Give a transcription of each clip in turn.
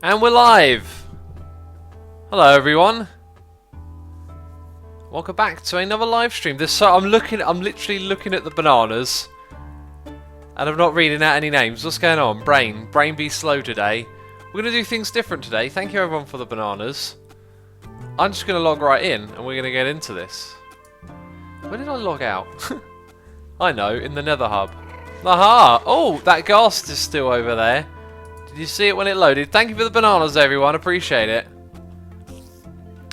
And we're live! Hello everyone. Welcome back to another live stream. I'm literally looking at the bananas. And I'm not reading out any names. What's going on? Brain be slow today. We're going to do things different today. Thank you everyone for the bananas. I'm just going to log right in and we're going to get into this. Where did I log out? I know, in the Nether Hub. Aha! Oh, that ghast is still over there. Did you see it when it loaded? Thank you for the bananas, everyone. Appreciate it.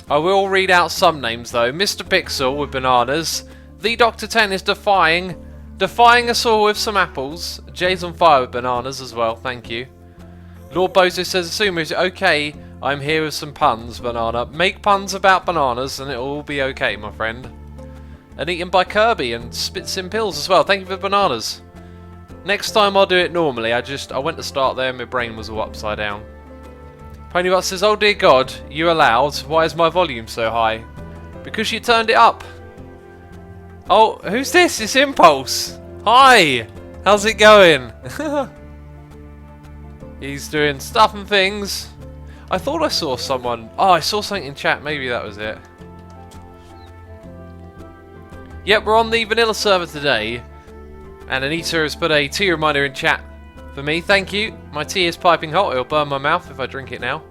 I will read out some names, though. Mr. Pixel with bananas. The Dr. 10 is defying us all with some apples. Jay's on fire with bananas as well. Thank you. Lord Bozo says, Assume is okay. I'm here with some puns, banana. Make puns about bananas and it'll all be okay, my friend. And eaten by Kirby and spits in pills as well. Thank you for the bananas. Next time I'll do it normally. I went to start there and my brain was all upside down. Ponybot says, oh dear God, you allowed. Why is my volume so high? Because you turned it up. Oh, who's this? It's Impulse. Hi. How's it going? He's doing stuff and things. I thought I saw someone. Oh, I saw something in chat. Maybe that was it. Yep, we're on the vanilla server today. And Anita has put a tea reminder in chat for me. Thank you. My tea is piping hot. It'll burn my mouth if I drink it now.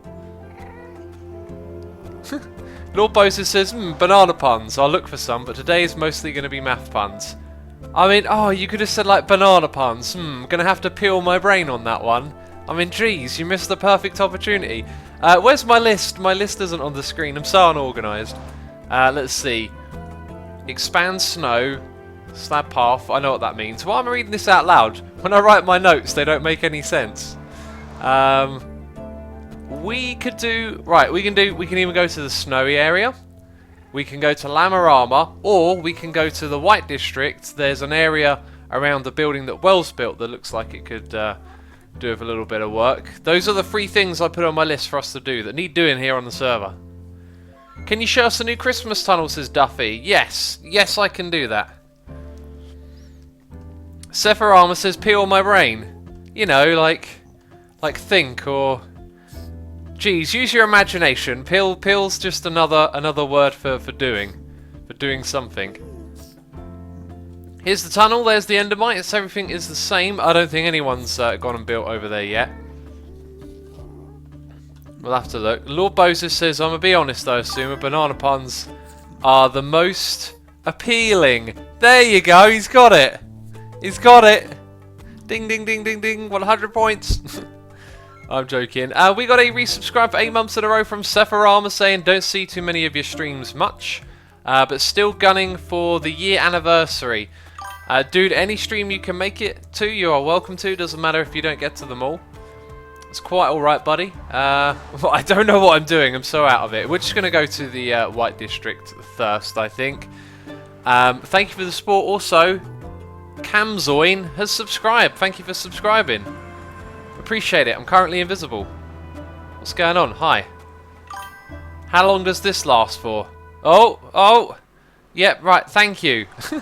Lord Bosa says, banana puns. I'll look for some, but today is mostly going to be math puns. I mean, oh, you could have said like banana puns. Gonna have to peel my brain on that one. I mean, geez, you missed the perfect opportunity. Where's my list? My list isn't on the screen. I'm so unorganised. Let's see. Expand snow. Slab path, I know what that means. Why am I reading this out loud? When I write my notes, they don't make any sense. We could do... Right, we can even go to the snowy area. We can go to Lamarama, or we can go to the White District. There's an area around the building that Wells built that looks like it could do with a little bit of work. Those are the 3 things I put on my list for us to do that need doing here on the server. Can you show us a new Christmas tunnel, says Duffy? Yes. Yes, I can do that. Sepharama says, peel my brain. You know, like think or... Geez, use your imagination. Peel's just another word for doing something. Here's the tunnel. There's the Endermite. Everything is the same. I don't think anyone's gone and built over there yet. We'll have to look. Lord Bosa says, I'm gonna be honest though, Assumer, banana puns are the most appealing. There you go. He's got it. He's got it! Ding, ding, ding, ding, ding. 100 points. I'm joking. We got a resubscribe for 8 months in a row from Sepharama saying, don't see too many of your streams much, but still gunning for the year anniversary. Dude, any stream you can make it to, you are welcome to. Doesn't matter if you don't get to them all. It's quite alright, buddy. Well, I don't know what I'm doing. I'm so out of it. We're just going to go to the White District first, I think. Thank you for the support also. Camzoin has subscribed. Thank you for subscribing. Appreciate it. I'm currently invisible. What's going on? Hi. How long does this last for? Oh. Yep, right. Thank you. That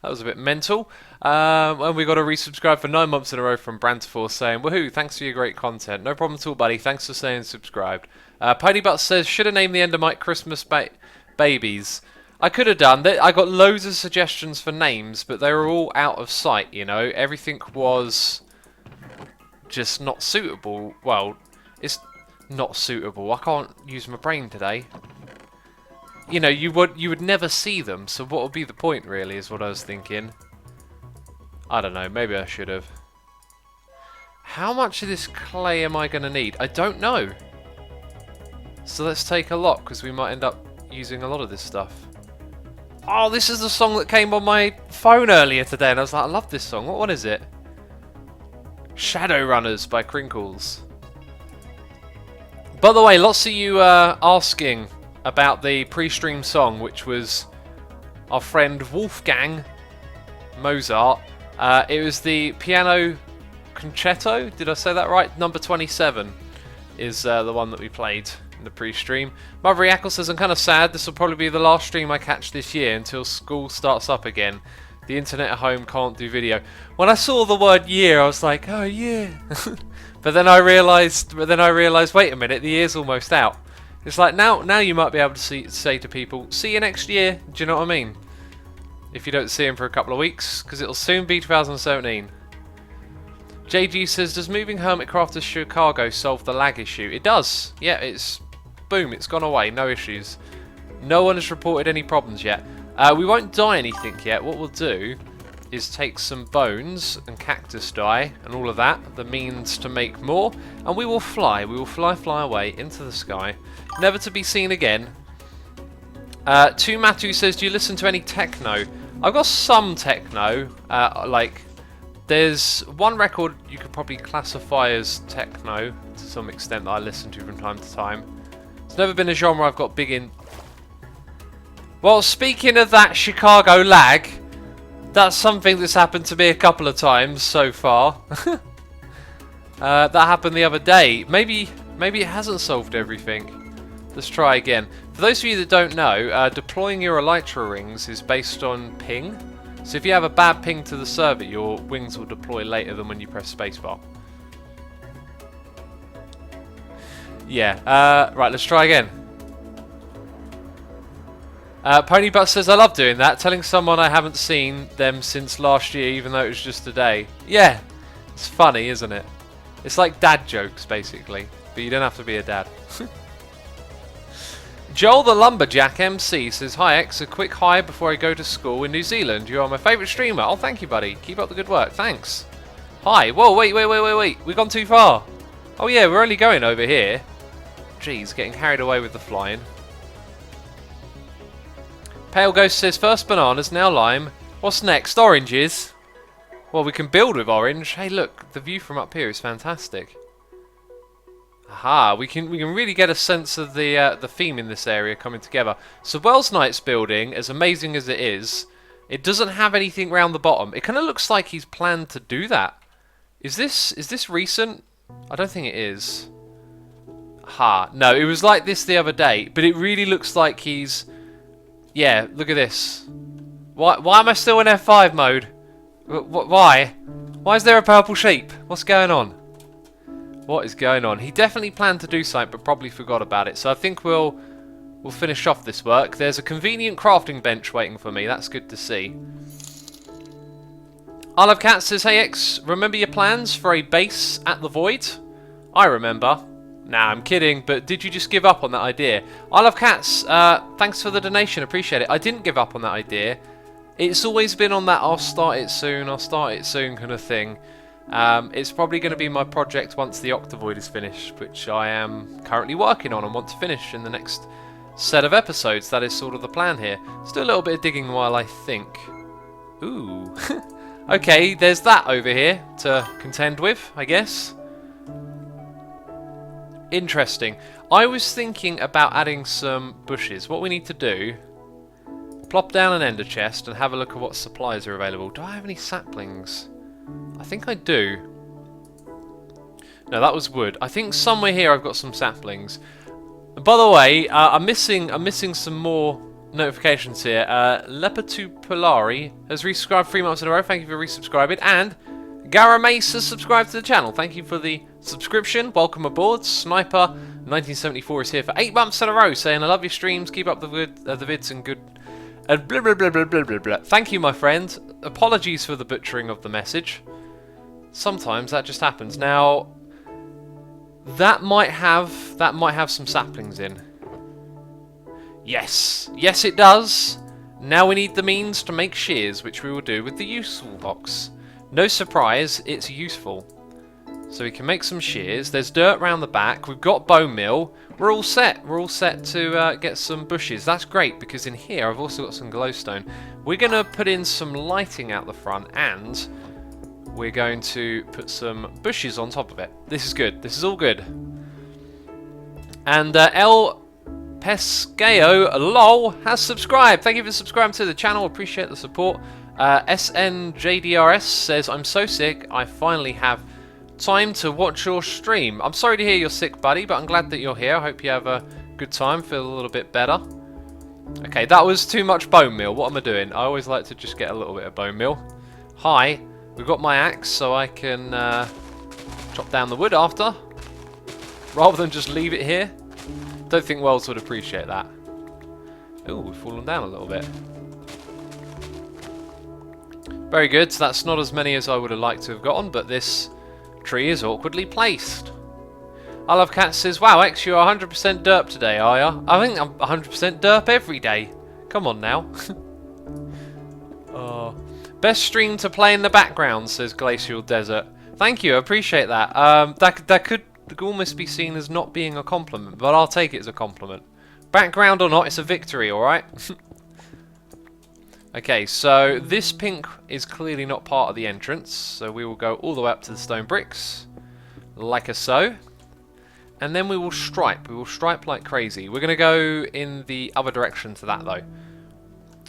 was a bit mental. And we got a resubscribe for 9 months in a row from Brantifor saying, woohoo, thanks for your great content. No problem at all, buddy. Thanks for staying subscribed. Ponybutt says, should have named the Endermite Christmas babies. I could have done that. I got loads of suggestions for names, but they were all out of sight, you know. Everything was just not suitable. Well, it's not suitable. I can't use my brain today. You know, you would never see them, so what would be the point, really, is what I was thinking. I don't know. Maybe I should have. How much of this clay am I going to need? I don't know. So let's take a lot, because we might end up using a lot of this stuff. Oh, this is the song that came on my phone earlier today, and I was like, I love this song. What is it? Shadowrunners by Crinkles. By the way, lots of you asking about the pre-stream song, which was our friend Wolfgang Mozart. It was the Piano Concerto. Did I say that right? Number 27 is the one that we played in the pre-stream. Mother Yackle says, I'm kind of sad. This will probably be the last stream I catch this year until school starts up again. The internet at home can't do video. When I saw the word year, I was like, oh yeah. But then I realised, wait a minute, the year's almost out. It's like now you might be able to say to people, see you next year. Do you know what I mean? If you don't see him for a couple of weeks, because it'll soon be 2017. JG says, does moving Hermitcraft to Chicago solve the lag issue? It does. Yeah, it's boom, it's gone away. No issues. No one has reported any problems yet. We won't dye anything yet. What we'll do is take some bones and cactus dye and all of that, the means to make more, and we will fly. We will fly away into the sky, never to be seen again. Matu says, do you listen to any techno? I've got some techno, like there's one record you could probably classify as techno to some extent that I listen to from time to time. It's never been a genre I've got big in. Well, speaking of that Chicago lag, that's something that's happened to me a couple of times so far. That happened the other day. Maybe it hasn't solved everything. Let's try again. For those of you that don't know, deploying your elytra rings is based on ping. So if you have a bad ping to the server, your wings will deploy later than when you press spacebar. Yeah, right, let's try again. Ponybutt says, I love doing that, telling someone I haven't seen them since last year, even though it was just a day. Yeah, it's funny, isn't it? It's like dad jokes, basically, but you don't have to be a dad. Joel the Lumberjack MC says, hi X, a quick hi before I go to school in New Zealand. You are my favourite streamer. Oh, thank you, buddy. Keep up the good work. Thanks. Hi. Whoa, wait. We've gone too far. Oh, yeah, we're only going over here. Jeez, getting carried away with the flying. Pale Ghost says, first bananas, now lime. What's next? Oranges? Well, we can build with orange. Hey, look, the view from up here is fantastic. Aha, we can really get a sense of the theme in this area coming together. So Wells Knight's building, as amazing as it is, it doesn't have anything round the bottom. It kind of looks like he's planned to do that. Is this recent? I don't think it is. Ha, no, it was like this the other day, but it really looks like he's... Yeah, look at this. Why am I still in F5 mode? Why? Why is there a purple sheep? What's going on? What is going on? He definitely planned to do something, but probably forgot about it. So I think we'll finish off this work. There's a convenient crafting bench waiting for me. That's good to see. I Love Cat says, hey X, remember your plans for a base at the Void? I remember. Nah, I'm kidding, but did you just give up on that idea? I Love Cats, thanks for the donation, appreciate it. I didn't give up on that idea. It's always been on that I'll start it soon kind of thing. It's probably going to be my project once the Octavoid is finished, which I am currently working on and want to finish in the next set of episodes. That is sort of the plan here. Let's do a little bit of digging while I think. Ooh. Okay, there's that over here to contend with, I guess. Interesting. I was thinking about adding some bushes. What we need to do, plop down an ender chest and have a look at what supplies are available. Do I have any saplings? I think I do. No, that was wood. I think somewhere here I've got some saplings. By the way, I'm missing some more notifications here. Lepertu Polari has resubscribed 3 months in a row. Thank you for resubscribing. And Garamace has subscribed to the channel. Thank you for the subscription. Welcome aboard. Sniper 1974 is here for 8 months in a row, saying I love your streams. Keep up the vids and good. And blah blah blah blah blah blah blah. Thank you, my friend. Apologies for the butchering of the message. Sometimes that just happens. Now, that might have some saplings in. Yes, yes, it does. Now we need the means to make shears, which we will do with the useful box. No surprise, it's useful. So we can make some shears. There's dirt around the back. We've got bone meal. We're all set. We're all set to get some bushes. That's great, because in here I've also got some glowstone. We're going to put in some lighting out the front, and we're going to put some bushes on top of it. This is good. This is all good. And El Pescao LOL has subscribed. Thank you for subscribing to the channel. Appreciate the support. SNJDRS says, I'm so sick. I finally have time to watch your stream. I'm sorry to hear you're sick, buddy, but I'm glad that you're here. I hope you have a good time, feel a little bit better. Okay, that was too much bone meal. What am I doing? I always like to just get a little bit of bone meal. Hi, we've got my axe so I can chop down the wood after, rather than just leave it here. Don't think Wells would appreciate that. Ooh, we've fallen down a little bit. Very good, so that's not as many as I would have liked to have gotten, but this tree is awkwardly placed. I Love Cat says, wow, X, you're 100% derp today, are ya? I think I'm 100% derp every day. Come on now. Best stream to play in the background, says Glacial Desert. Thank you, I appreciate that. That could almost be seen as not being a compliment, but I'll take it as a compliment. Background or not, it's a victory, alright? Okay, so this pink is clearly not part of the entrance, so we will go all the way up to the stone bricks, like so. And then we will stripe like crazy. We're going to go in the other direction to that though.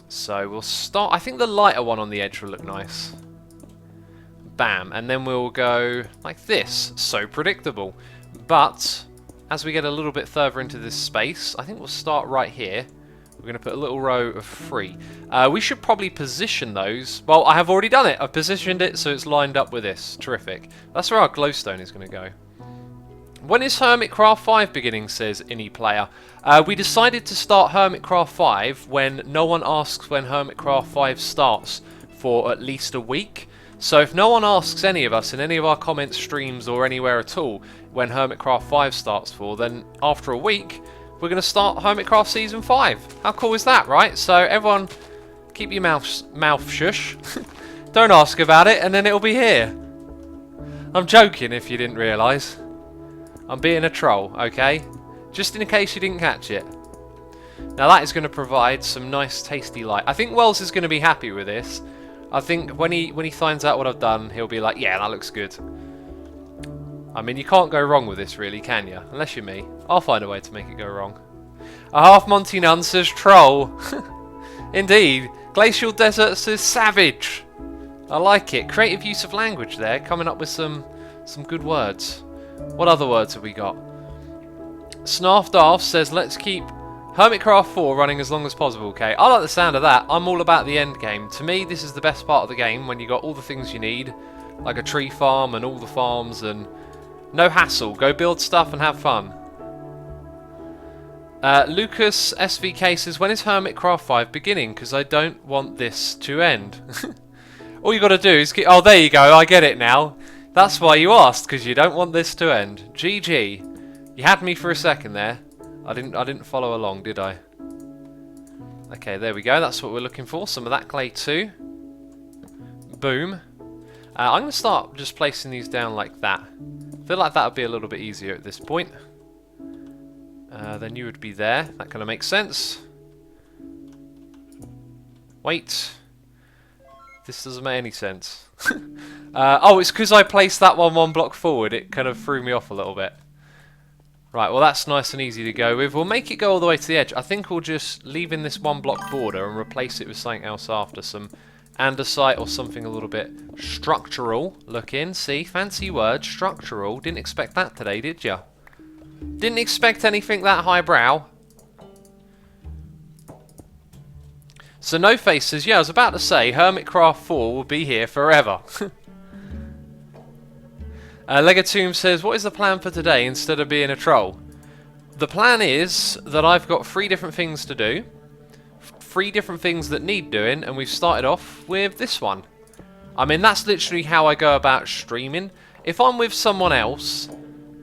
So we'll start, I think the lighter one on the edge will look nice. Bam, and then we'll go like this, so predictable. But, as we get a little bit further into this space, I think we'll start right here. We're going to put a little row of 3. We should probably position those. Well, I have already done it. I've positioned it so it's lined up with this. Terrific. That's where our glowstone is going to go. When is Hermitcraft 5 beginning, says any player. We decided to start Hermitcraft 5 when no one asks when Hermitcraft 5 starts for at least a week. So if no one asks any of us in any of our comments, streams or anywhere at all when Hermitcraft 5 starts for, then after a week we're going to start Hermitcraft Season 5. How cool is that, right? So everyone keep your mouth shush. Don't ask about it and then it'll be here. I'm joking if you didn't realise. I'm being a troll, okay? Just in case you didn't catch it. Now that is going to provide some nice tasty light. I think Wells is going to be happy with this. I think when he finds out what I've done, he'll be like, yeah, that looks good. I mean, you can't go wrong with this, really, can you? Unless you're me. I'll find a way to make it go wrong. A half Monty Nun says troll. Indeed. Glacial Desert says savage. I like it. Creative use of language there, coming up with some good words. What other words have we got? Snarf Darf says, let's keep Hermitcraft 4 running as long as possible, okay? I like the sound of that. I'm all about the end game. To me, this is the best part of the game, when you got all the things you need, like a tree farm and all the farms, and no hassle. Go build stuff and have fun. Lucas SVK says, when is Hermitcraft 5 beginning? Because I don't want this to end. All you got to do is get... Oh, there you go. I get it now. That's why you asked, because you don't want this to end. GG. You had me for a second there. I didn't follow along, did I? Okay, there we go. That's what we're looking for. Some of that clay too. Boom. I'm going to start just placing these down like that. I feel like that would be a little bit easier at this point. Then you would be there. That kind of makes sense. Wait. This doesn't make any sense. Oh, it's because I placed that one block forward. It kind of threw me off a little bit. Right, well that's nice and easy to go with. We'll make it go all the way to the edge. I think we'll just leave in this 1 block border and replace it with something else after. Some andesite or something a little bit structural looking. See, fancy word, structural. Didn't expect that today, did ya? Didn't expect anything that highbrow. So No Face says, yeah, I was about to say, Hermitcraft 4 will be here forever. Legatoom says, what is the plan for today instead of being a troll? The plan is that I've got 3 different things to do. 3 different things that need doing, and we've started off with this one. I mean, that's literally how I go about streaming. If I'm with someone else,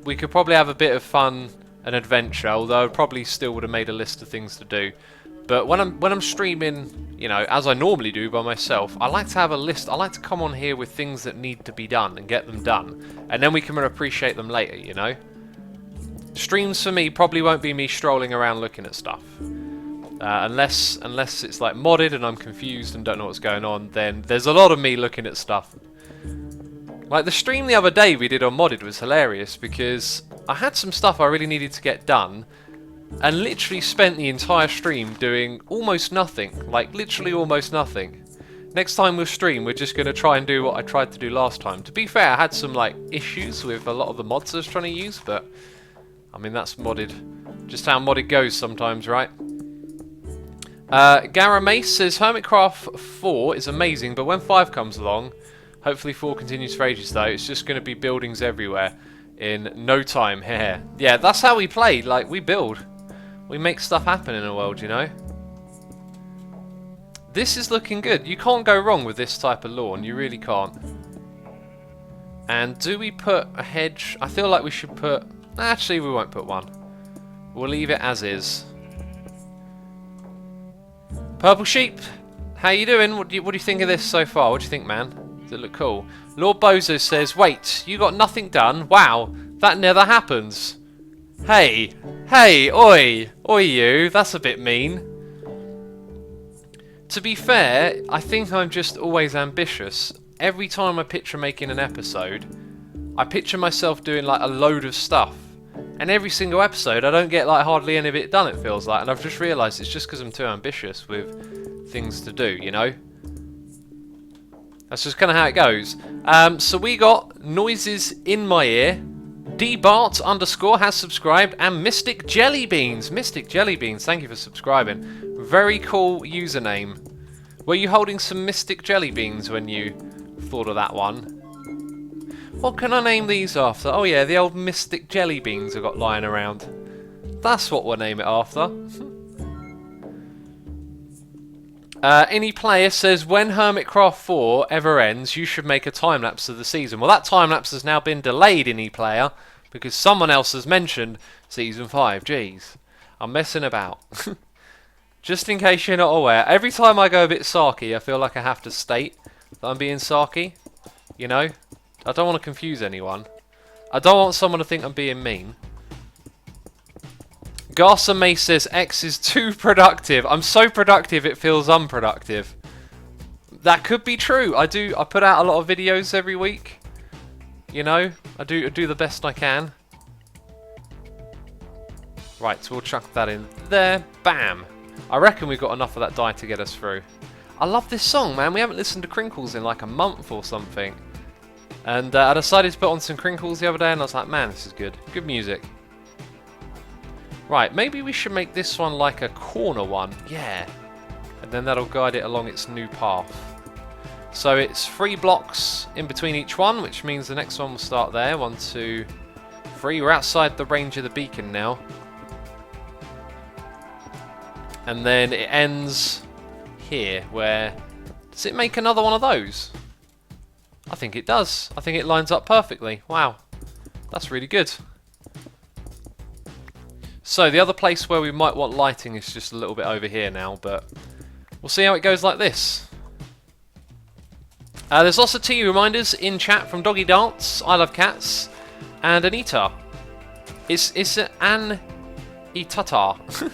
we could probably have a bit of fun and adventure, although I probably still would have made a list of things to do. But when I'm streaming, you know, as I normally do by myself, I like to have a list. I like to come on here with things that need to be done and get them done. And then we can appreciate them later, you know? Streams for me probably won't be me strolling around looking at stuff. Unless it's like modded and I'm confused and don't know what's going on, then there's a lot of me looking at stuff. Like the stream the other day we did on modded was hilarious because I had some stuff I really needed to get done. And literally spent the entire stream doing almost nothing. Like, literally almost nothing. Next time we'll stream, we're just going to try and do what I tried to do last time. To be fair, I had some, like, issues with a lot of the mods I was trying to use, but... I mean, that's modded. Just how modded goes sometimes, right? Gara Mace says Hermitcraft 4 is amazing, but when 5 comes along, hopefully 4 continues for ages though, it's just going to be buildings everywhere in no time. Yeah, that's how we play. Like, we build. We make stuff happen in the world, you know? This is looking good. You can't go wrong with this type of lawn. You really can't. And do we put a hedge? I feel like we should put... Actually, we won't put one. We'll leave it as is. Purple Sheep, how you doing? What do you think of this so far? What do you think, man? Does it look cool? Lord Bozo says, wait, you got nothing done? Wow, that never happens. Hey, oi you, that's a bit mean. To be fair, I think I'm just always ambitious. Every time I picture making an episode, I picture myself doing like a load of stuff. And every single episode, I don't get like hardly any of it done, it feels like. And I've just realised it's just because I'm too ambitious with things to do, you know? That's just kind of how it goes. So we got Noises in My Ear. dbart _ has subscribed. And Mystic Jellybeans. Mystic Jellybeans, thank you for subscribing. Very cool username. Were you holding some Mystic Jellybeans when you thought of that one? What can I name these after? Oh yeah, the old Mystic Jellybeans I've got lying around. That's what we'll name it after. Any player says, when Hermitcraft 4 ever ends, you should make a time-lapse of the season. Well, that time-lapse has now been delayed, any player, because someone else has mentioned Season 5. Jeez, I'm messing about. Just in case you're not aware, every time I go a bit sarky, I feel like I have to state that I'm being sarky, you know? I don't want to confuse anyone. I don't want someone to think I'm being mean. Garza May says X is too productive. I'm so productive it feels unproductive. That could be true. I put out a lot of videos every week. You know, I do the best I can. Right, so we'll chuck that in there. Bam. I reckon we've got enough of that dye to get us through. I love this song, man. We haven't listened to Crinkles in like a month or something. And I decided to put on some Crinkles the other day and I was like, man, this is good. Good music. Right, maybe we should make this one like a corner one. Yeah. And then that'll guide it along its new path. So it's 3 blocks in between each one, which means the next one will start there. 1, 2, 3. We're outside the range of the beacon now. And then it ends here, where... Does it make another one of those? I think it does. I think it lines up perfectly. Wow. That's really good. So the other place where we might want lighting is just a little bit over here now, but we'll see how it goes like this. There's lots of tea reminders in chat from Doggy Dance, I Love Cats, and Anita. It's an Itata.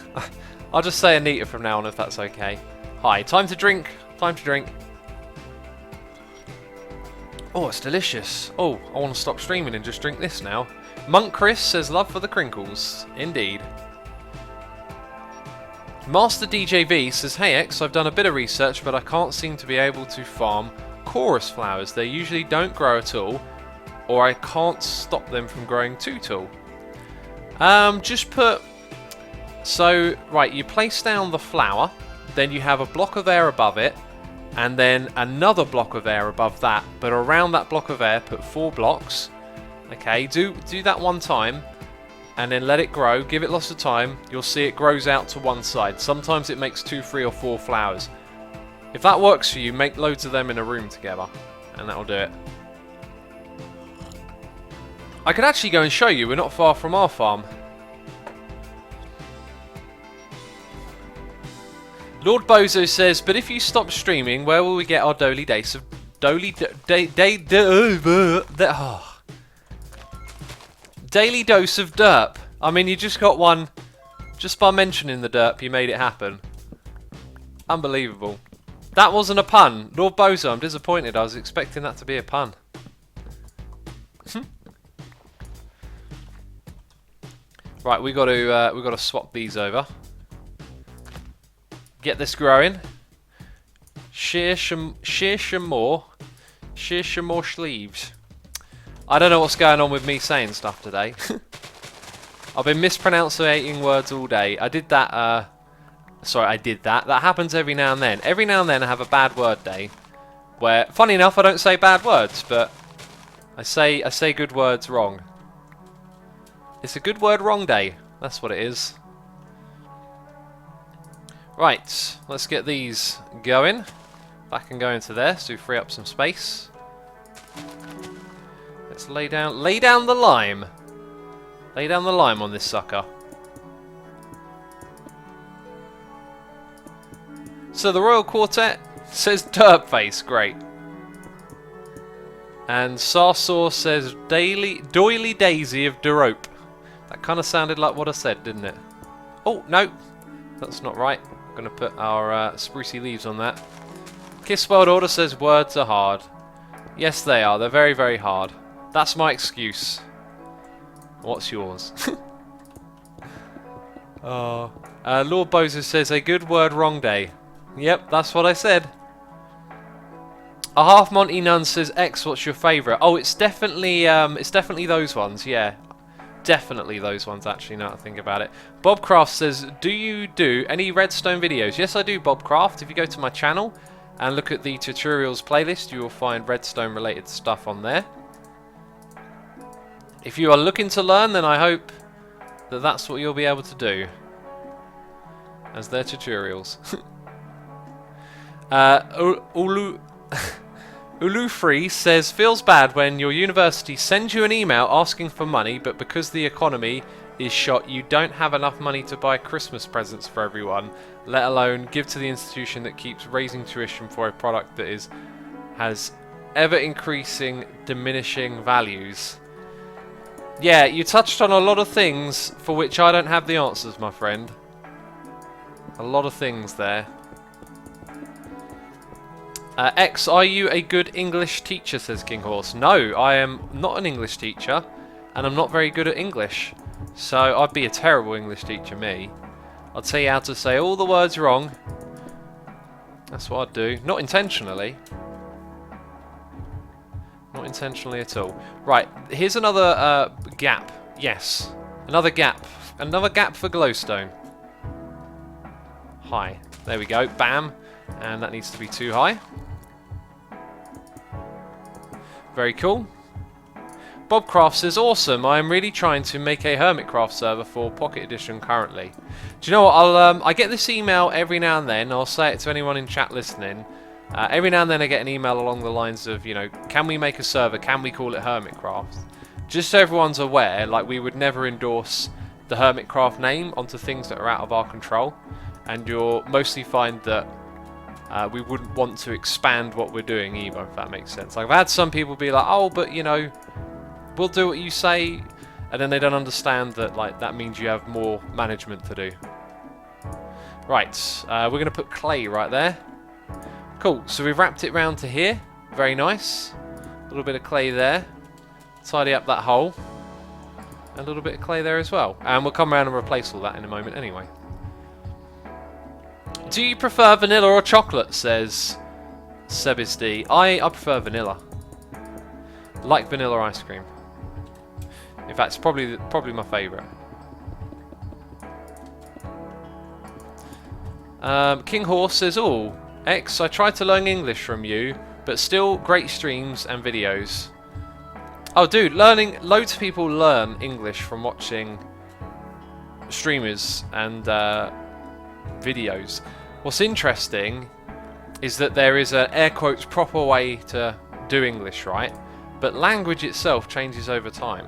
I'll just say Anita from now on if that's okay. Hi, time to drink. Time to drink. Oh, it's delicious. Oh, I want to stop streaming and just drink this now. Monk Chris says love for the Crinkles. Indeed. Master DJV says, hey X, I've done a bit of research, but I can't seem to be able to farm chorus flowers. They usually don't grow at all, or I can't stop them from growing too tall. Just put... So, right, you place down the flower, then you have a block of air above it, and then another block of air above that, but around that block of air put 4 blocks. Okay, do that one time, and then let it grow, give it lots of time, you'll see it grows out to one side. Sometimes it makes 2, 3 or 4 flowers. If that works for you, make loads of them in a room together, and that'll do it. I could actually go and show you, we're not far from our farm. Lord Bozo says, but if you stop streaming, where will we get our daily dose of daily dose of derp? I mean, you just got one. Just by mentioning the derp, you made it happen. Unbelievable. That wasn't a pun. Lord Bozo, I'm disappointed. I was expecting that to be a pun. Right, we got to swap these over. Get this growing. Shear some more sleeves. I don't know what's going on with me saying stuff today. I've been mispronouncing words all day. I did that Sorry, I did that. That happens every now and then. Every now and then I have a bad word day where, funny enough, I don't say bad words, but I say good words wrong. It's a good word wrong day. That's what it is. Right, let's get these going. Back and go into there so we free up some space. Let's lay down the lime. Lay down the lime on this sucker. So the Royal Quartet says Derpface, great. And Sarsaw says Doily Daisy of Derope. That kind of sounded like what I said, didn't it? Oh, no. That's not right. I'm going to put our sprucey leaves on that. Kiss World Order says words are hard. Yes, they are. They're very, very hard. That's my excuse. What's yours? Oh. Lord Bozer says a good word wrong day. Yep, that's what I said. A half Monty Nun says X. What's your favourite? Oh, it's definitely those ones. Yeah, definitely those ones. Actually, now that I think about it. Bob Craft says, do you do any redstone videos? Yes, I do, Bob Craft. If you go to my channel and look at the tutorials playlist, you will find redstone related stuff on there. If you are looking to learn, then I hope that that's what you'll be able to do, as their tutorials. Ulufree says, feels bad when your university sends you an email asking for money, but because the economy is shot, you don't have enough money to buy Christmas presents for everyone, let alone give to the institution that keeps raising tuition for a product that has ever increasing, diminishing values. Yeah, you touched on a lot of things for which I don't have the answers, my friend. A lot of things there. X, are you a good English teacher, says King Horse. No, I am not an English teacher, and I'm not very good at English. So I'd be a terrible English teacher, me. I'd tell you how to say all the words wrong. That's what I'd do. Not intentionally. Not intentionally at all. Right, here's another gap. Yes, another gap. Another gap for glowstone. High. There we go. Bam. And that needs to be too high. Very cool. Bob Craft says, awesome. I am really trying to make a Hermitcraft server for Pocket Edition currently. Do you know what? I get this email every now and then. I'll say it to anyone in chat listening. Every now and then I get an email along the lines of, you know, can we make a server? Can we call it Hermitcraft? Just so everyone's aware, like, we would never endorse the Hermitcraft name onto things that are out of our control. And you'll mostly find that we wouldn't want to expand what we're doing either, if that makes sense. Like, I've had some people be like, oh, but, you know, we'll do what you say, and then they don't understand that, like, that means you have more management to do. Right, we're going to put clay right there. Cool, so we've wrapped it round to here. Very nice. A little bit of clay there. Tidy up that hole. A little bit of clay there as well. And we'll come around and replace all that in a moment anyway. Do you prefer vanilla or chocolate, says Sebisd. I prefer vanilla. Like vanilla ice cream. In fact, it's probably my favourite. King Horse says, oh, X, I tried to learn English from you, but still great streams and videos. Oh, dude, loads of people learn English from watching streamers and videos. What's interesting is that there is an air quotes proper way to do English, right? But language itself changes over time.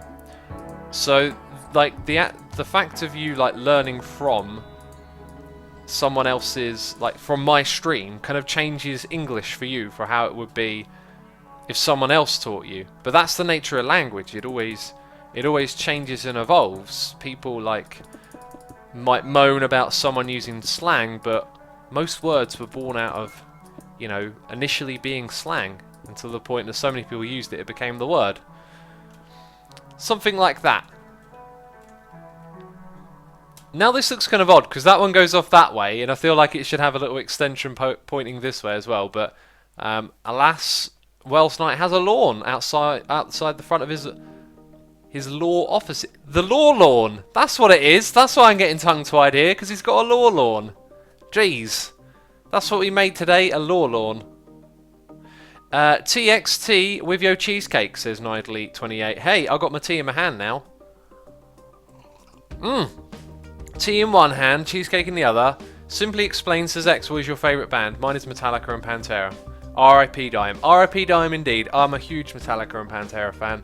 So, like, the fact of you, like, learning from someone else's, like, from my stream, kind of changes English for you, for how it would be if someone else taught you. But that's the nature of language. It always changes and evolves. People, like, might moan about someone using slang, but most words were born out of, you know, initially being slang, until the point that so many people used it, it became the word. Something like that. Now this looks kind of odd, because that one goes off that way, and I feel like it should have a little extension pointing this way as well, but alas, Wells Knight has a lawn outside the front of his law office. The law lawn! That's what it is! That's why I'm getting tongue-tied here, because he's got a law lawn. Jeez. That's what we made today, a lawn. TXT with your cheesecake, says Nidley28. Hey, I got my tea in my hand now. Tea in one hand, cheesecake in the other. Simply explain, says X, what is your favourite band? Mine is Metallica and Pantera. R.I.P. Dime. R.I.P. Dime indeed. I'm a huge Metallica and Pantera fan.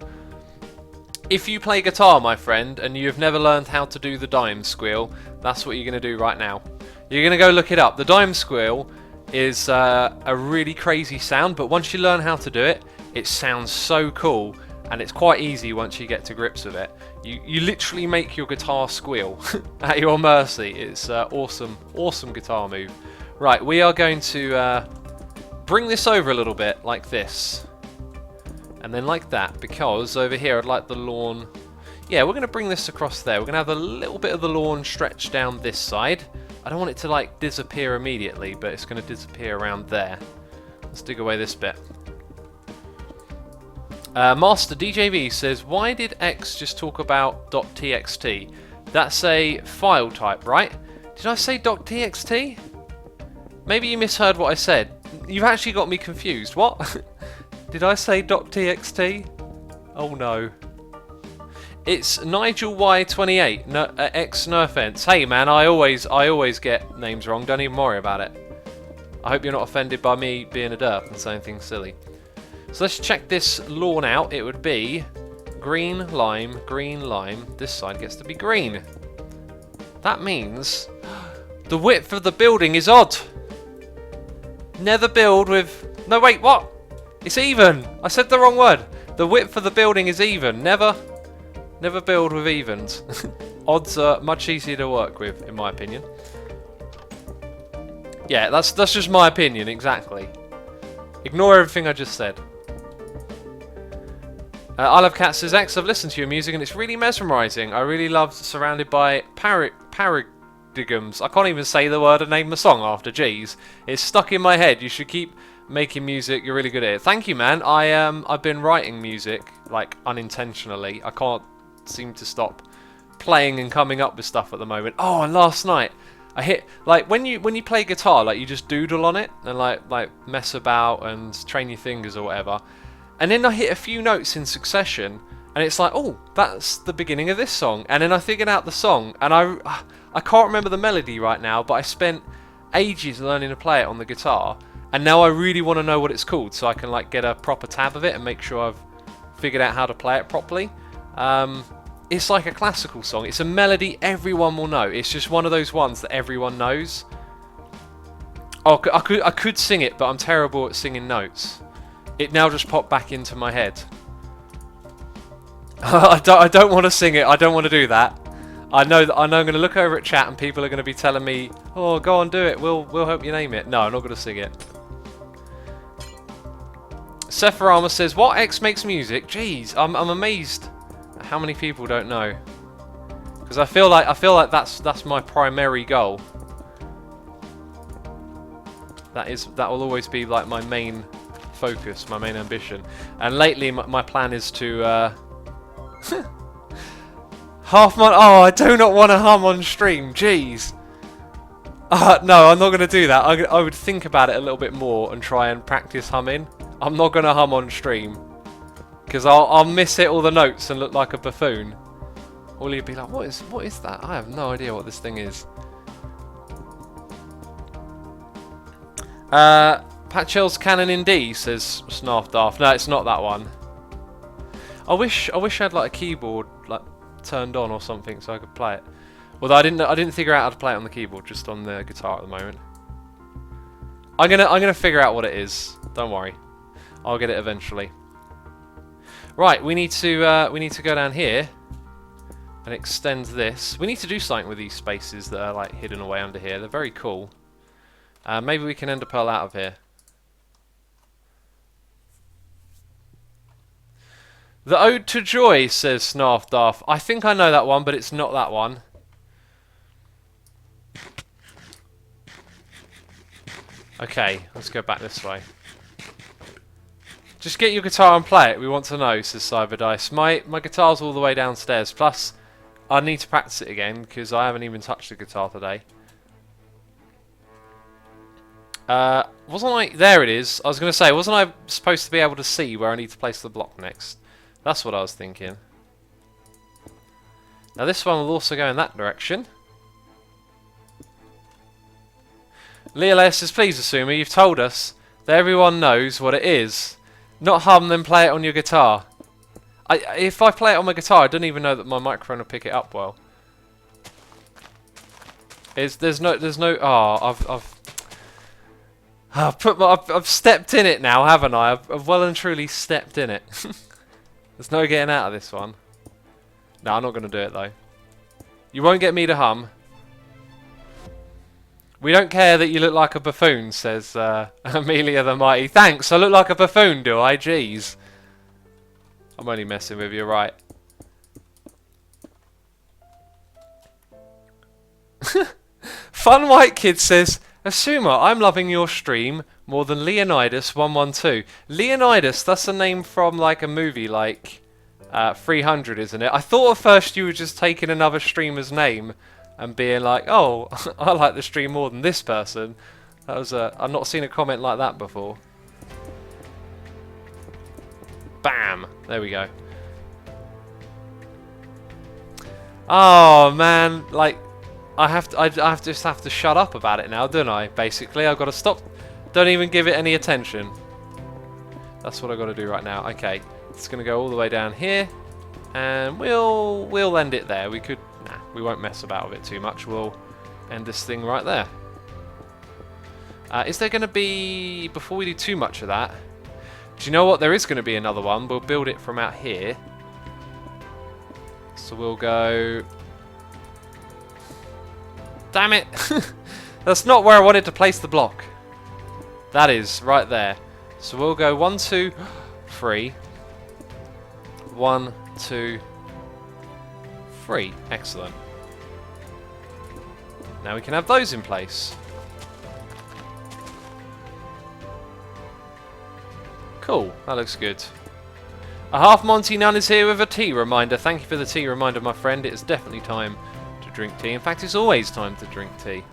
If you play guitar, my friend, and you've never learned how to do the dime squeal, that's what you're going to do right now. You're going to go look it up. The dime squeal is a really crazy sound, but once you learn how to do it, it sounds so cool, and it's quite easy once you get to grips with it. You literally make your guitar squeal at your mercy. It's awesome guitar move. Right, we are going to bring this over a little bit like this. And then like that, because over here I'd like the lawn. Yeah, we're going to bring this across there. We're going to have a little bit of the lawn stretched down this side. I don't want it to like disappear immediately, but it's going to disappear around there. Let's dig away this bit. Master DJV says, why did X just talk about .txt? That's a file type, right? Did I say .txt? Maybe you misheard what I said. You've actually got me confused. What? Did I say .txt? Oh no. It's Nigel Y28. No, X, no offense. Hey man, I always get names wrong. Don't even worry about it. I hope you're not offended by me being a derp and saying things silly. So let's check this lawn out. It would be green, lime, green, lime. This side gets to be green. That means the width of the building is odd. Never build with... No, wait, what? It's even. I said the wrong word. The width of the building is even. Never build with evens. Odds are much easier to work with, in my opinion. Yeah, that's just my opinion, exactly. Ignore everything I just said. I Love Cats says, X, I've listened to your music and it's really mesmerising. I really love Surrounded by Paradigms. I can't even say the word and name the song after, jeez. It's stuck in my head. You should keep making music. You're really good at it. Thank you, man. I've been writing music, like, unintentionally. I can't seem to stop playing and coming up with stuff at the moment. Oh, and last night I hit, like, when you play guitar, like, you just doodle on it and like mess about and train your fingers or whatever. And then I hit a few notes in succession and it's like, oh, that's the beginning of this song. And then I figured out the song and I can't remember the melody right now, but I spent ages learning to play it on the guitar. And now I really want to know what it's called so I can like get a proper tab of it and make sure I've figured out how to play it properly. It's like a classical song. It's a melody everyone will know. It's just one of those ones that everyone knows. Oh, I could sing it, but I'm terrible at singing notes. It now just popped back into my head. I don't want to sing it. I don't want to do that. I know I'm going to look over at chat and people are going to be telling me, "Oh, go on, do it. We'll help you name it." No, I'm not going to sing it. Sepharama says, "What X makes music?" Jeez, I'm amazed at how many people don't know. Because I feel like that's my primary goal. That will always be like my main focus, my main ambition. And lately my plan is to half my... Oh, I do not want to hum on stream, jeez. No, I'm not going to do that. I would think about it a little bit more and try and practice humming. I'm not going to hum on stream. Because I'll miss all the notes and look like a buffoon. Or you'll be like, what is that? I have no idea what this thing is. Patchell's Canon in D, says Snarfdaft. No, it's not that one. I wish I had like a keyboard like turned on or something so I could play it. Although I didn't figure out how to play it on the keyboard, just on the guitar at the moment. I'm gonna figure out what it is. Don't worry, I'll get it eventually. Right, we need to go down here and extend this. We need to do something with these spaces that are like hidden away under here. They're very cool. Maybe we can ender pearl out of here. The Ode to Joy, says Snarfdaft. I think I know that one, but it's not that one. Okay, let's go back this way. Just get your guitar and play it. We want to know, says Cyberdice. My guitar's all the way downstairs. Plus, I need to practice it again because I haven't even touched the guitar today. Wasn't I... There it is. I was going to say, wasn't I supposed to be able to see where I need to place the block next? That's what I was thinking. Now this one will also go in that direction. Leola says, please Asuma, you've told us that everyone knows what it is. Not hum, then play it on your guitar. If I play it on my guitar, I don't even know that my microphone will pick it up well. There's no. Oh, I've stepped in it now, haven't I? I've well and truly stepped in it. There's no getting out of this one. No, I'm not going to do it though. You won't get me to hum. We don't care that you look like a buffoon, says Amelia the Mighty. Thanks, I look like a buffoon, do I? Jeez. I'm only messing with you, right? Fun White Kid says, Asuma, I'm loving your stream more than Leonidas112. Leonidas, that's a name from like a movie like 300, isn't it? I thought at first you were just taking another streamer's name and being like, oh, I like the stream more than this person. That was I've not seen a comment like that before. Bam! There we go. Oh man, like I just have to shut up about it now, don't I? Basically, I've got to stop. Don't even give it any attention. That's what I've got to do right now. Okay, it's going to go all the way down here, and we'll end it there. We won't mess about with it too much. We'll end this thing right there. Is there going to be, before we do too much of that, do you know what? There is going to be another one. We'll build it from out here. So we'll go... Damn it! That's not where I wanted to place the block. That is, right there. So we'll go 1, 2, 3. 1, 2, 3. Excellent. Now we can have those in place. Cool, that looks good. A half Monty Nun is here with a tea reminder. Thank you for the tea reminder, my friend. It is definitely time to drink tea. In fact, it's always time to drink tea.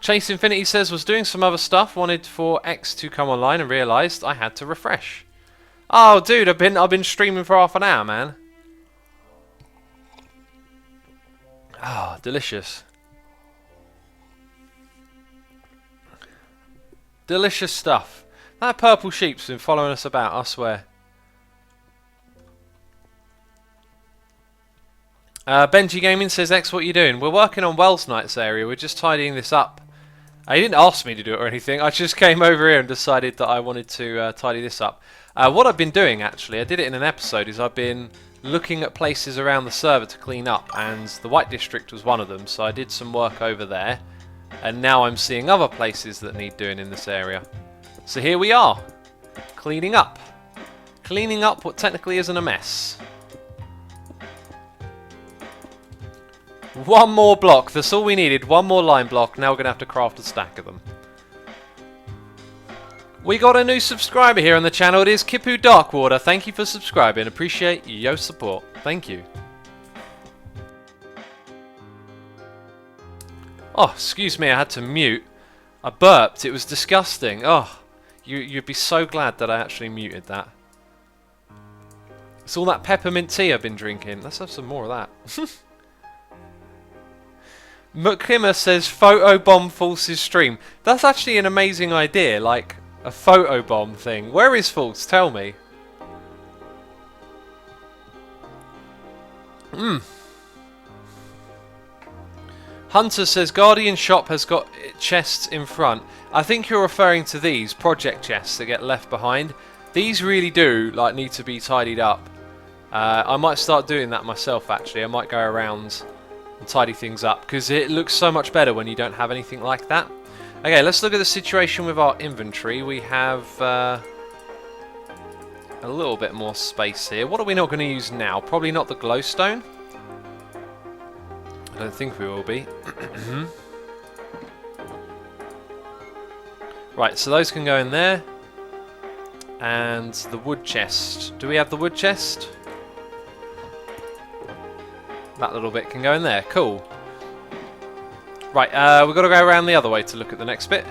Chase Infinity says, was doing some other stuff, wanted for X to come online and realised I had to refresh. Oh, dude, I've been streaming for half an hour, man. Ah, oh, delicious. Delicious stuff. That purple sheep's been following us about, I swear. Benji Gaming says, X, what are you doing? We're working on Wells Nights area. We're just tidying this up. He didn't ask me to do it or anything. I just came over here and decided that I wanted to tidy this up. What I've been doing, actually, I did it in an episode, is I've been looking at places around the server to clean up, and the White District was one of them, so I did some work over there, and now I'm seeing other places that need doing in this area. So here we are, cleaning up. Cleaning up what technically isn't a mess. One more block, that's all we needed, one more line block, now we're going to have to craft a stack of them. We got a new subscriber here on the channel. It is Kipu Darkwater. Thank you for subscribing. Appreciate your support. Thank you. Oh, excuse me. I had to mute. I burped. It was disgusting. Oh, you'd be so glad that I actually muted that. It's all that peppermint tea I've been drinking. Let's have some more of that. Mukima says, photobomb False's stream. That's actually an amazing idea. Like... a photobomb thing. Where is False? Tell me. Hunter says Guardian Shop has got chests in front. I think you're referring to these project chests that get left behind. These really do like need to be tidied up. I might start doing that myself actually. I might go around and tidy things up because it looks so much better when you don't have anything like that. Okay, let's look at the situation with our inventory. We have a little bit more space here. What are we not going to use now? Probably not the glowstone. I don't think we will be. Right, so those can go in there. And the wood chest. Do we have the wood chest? That little bit can go in there. Cool. Right, we've got to go around the other way to look at the next bit.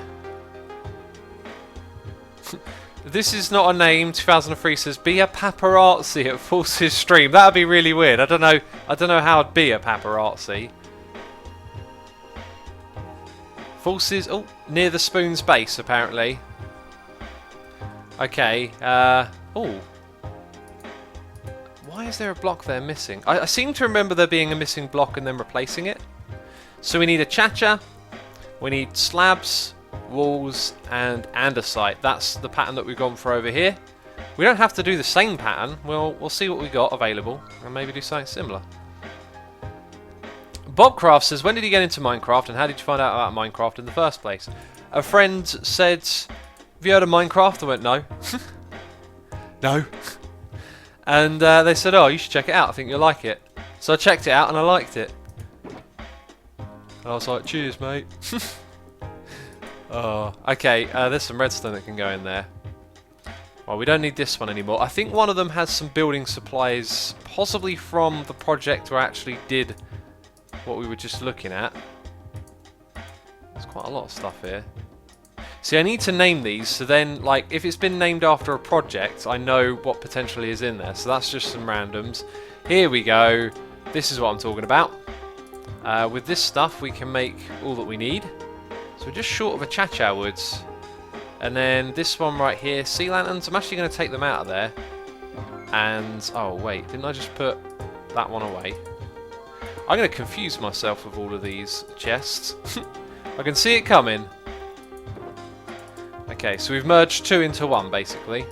This is not a name. 2003 says be a paparazzi at Force's stream. That would be really weird. I don't know how I'd be a paparazzi. Forces. Oh, near the spoon's base apparently. Okay. Oh. Why is there a block there missing? I seem to remember there being a missing block and then replacing it. So we need a cha-cha. We need slabs, walls, and andesite. That's the pattern that we've gone for over here. We don't have to do the same pattern. We'll see what we got available and maybe do something similar. Bobcraft says, when did you get into Minecraft and how did you find out about Minecraft in the first place? A friend said, have you heard of Minecraft? I went, no. No. And they said, oh, you should check it out. I think you'll like it. So I checked it out and I liked it. And I was like, cheers, mate. Oh, okay, there's some redstone that can go in there. Well, we don't need this one anymore. I think one of them has some building supplies, possibly from the project where I actually did what we were just looking at. There's quite a lot of stuff here. See, I need to name these, so then, like, if it's been named after a project, I know what potentially is in there. So that's just some randoms. Here we go. This is what I'm talking about. With this stuff, we can make all that we need. So we're just short of a cha-cha woods. And then this one right here, sea lanterns. I'm actually going to take them out of there. And, oh wait, didn't I just put that one away? I'm going to confuse myself with all of these chests. I can see it coming. Okay, so we've merged two into one, basically.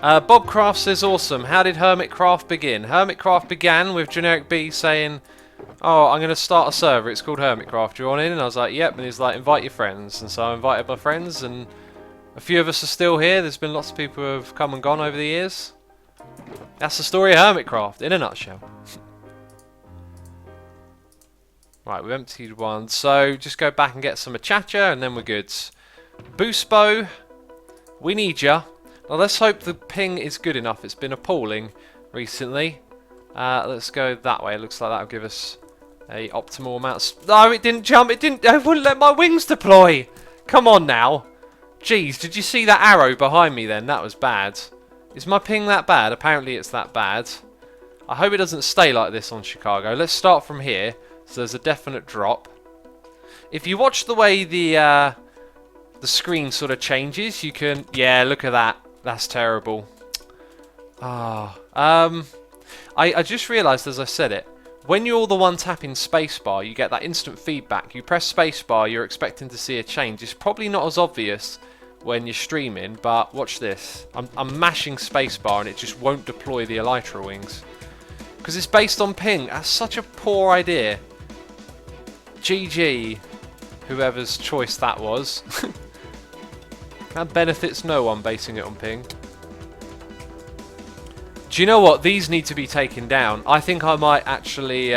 Bobcraft says, awesome. How did Hermitcraft begin? Hermitcraft began with Generic B saying, oh, I'm going to start a server. It's called Hermitcraft. Do you want in? And I was like, yep. And he's like, invite your friends. And so I invited my friends, and a few of us are still here. There's been lots of people who have come and gone over the years. That's the story of Hermitcraft, in a nutshell. Right, we've emptied one. So just go back and get some cha-cha, and then we're good. Boost bow. We need ya. Now let's hope the ping is good enough. It's been appalling recently. Let's go that way. It looks like that'll give us a optimal amount of... No, it didn't jump. It wouldn't let my wings deploy. Come on now. Jeez, did you see that arrow behind me then? That was bad. Is my ping that bad? Apparently it's that bad. I hope it doesn't stay like this on Chicago. Let's start from here. So there's a definite drop. If you watch the way the screen sort of changes, you can... Yeah, look at that. That's terrible. Ah, I just realised as I said it, when you're the one tapping spacebar, you get that instant feedback. You press spacebar, you're expecting to see a change. It's probably not as obvious when you're streaming, but watch this. I'm mashing spacebar and it just won't deploy the elytra wings. Because it's based on ping. That's such a poor idea. GG, whoever's choice that was. That benefits no one basing it on ping. Do you know what? These need to be taken down. I think I might actually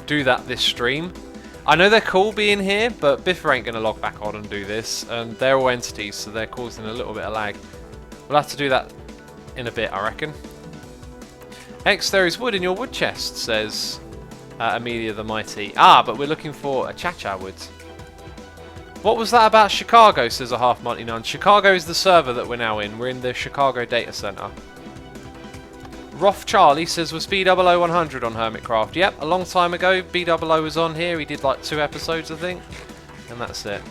do that this stream. I know they're cool being here, but Biffer ain't going to log back on and do this. And they're all entities, so they're causing a little bit of lag. We'll have to do that in a bit, I reckon. X, there is wood in your wood chest, says Amelia the Mighty. Ah, but we're looking for a cha-cha wood. What was that about Chicago, says a half Monty Nun. Chicago is the server that we're now in. We're in the Chicago data center. Roth Charlie says, was B00-100 on Hermitcraft? Yep, a long time ago. B00 was on here. He did like 2 episodes, I think. And that's it.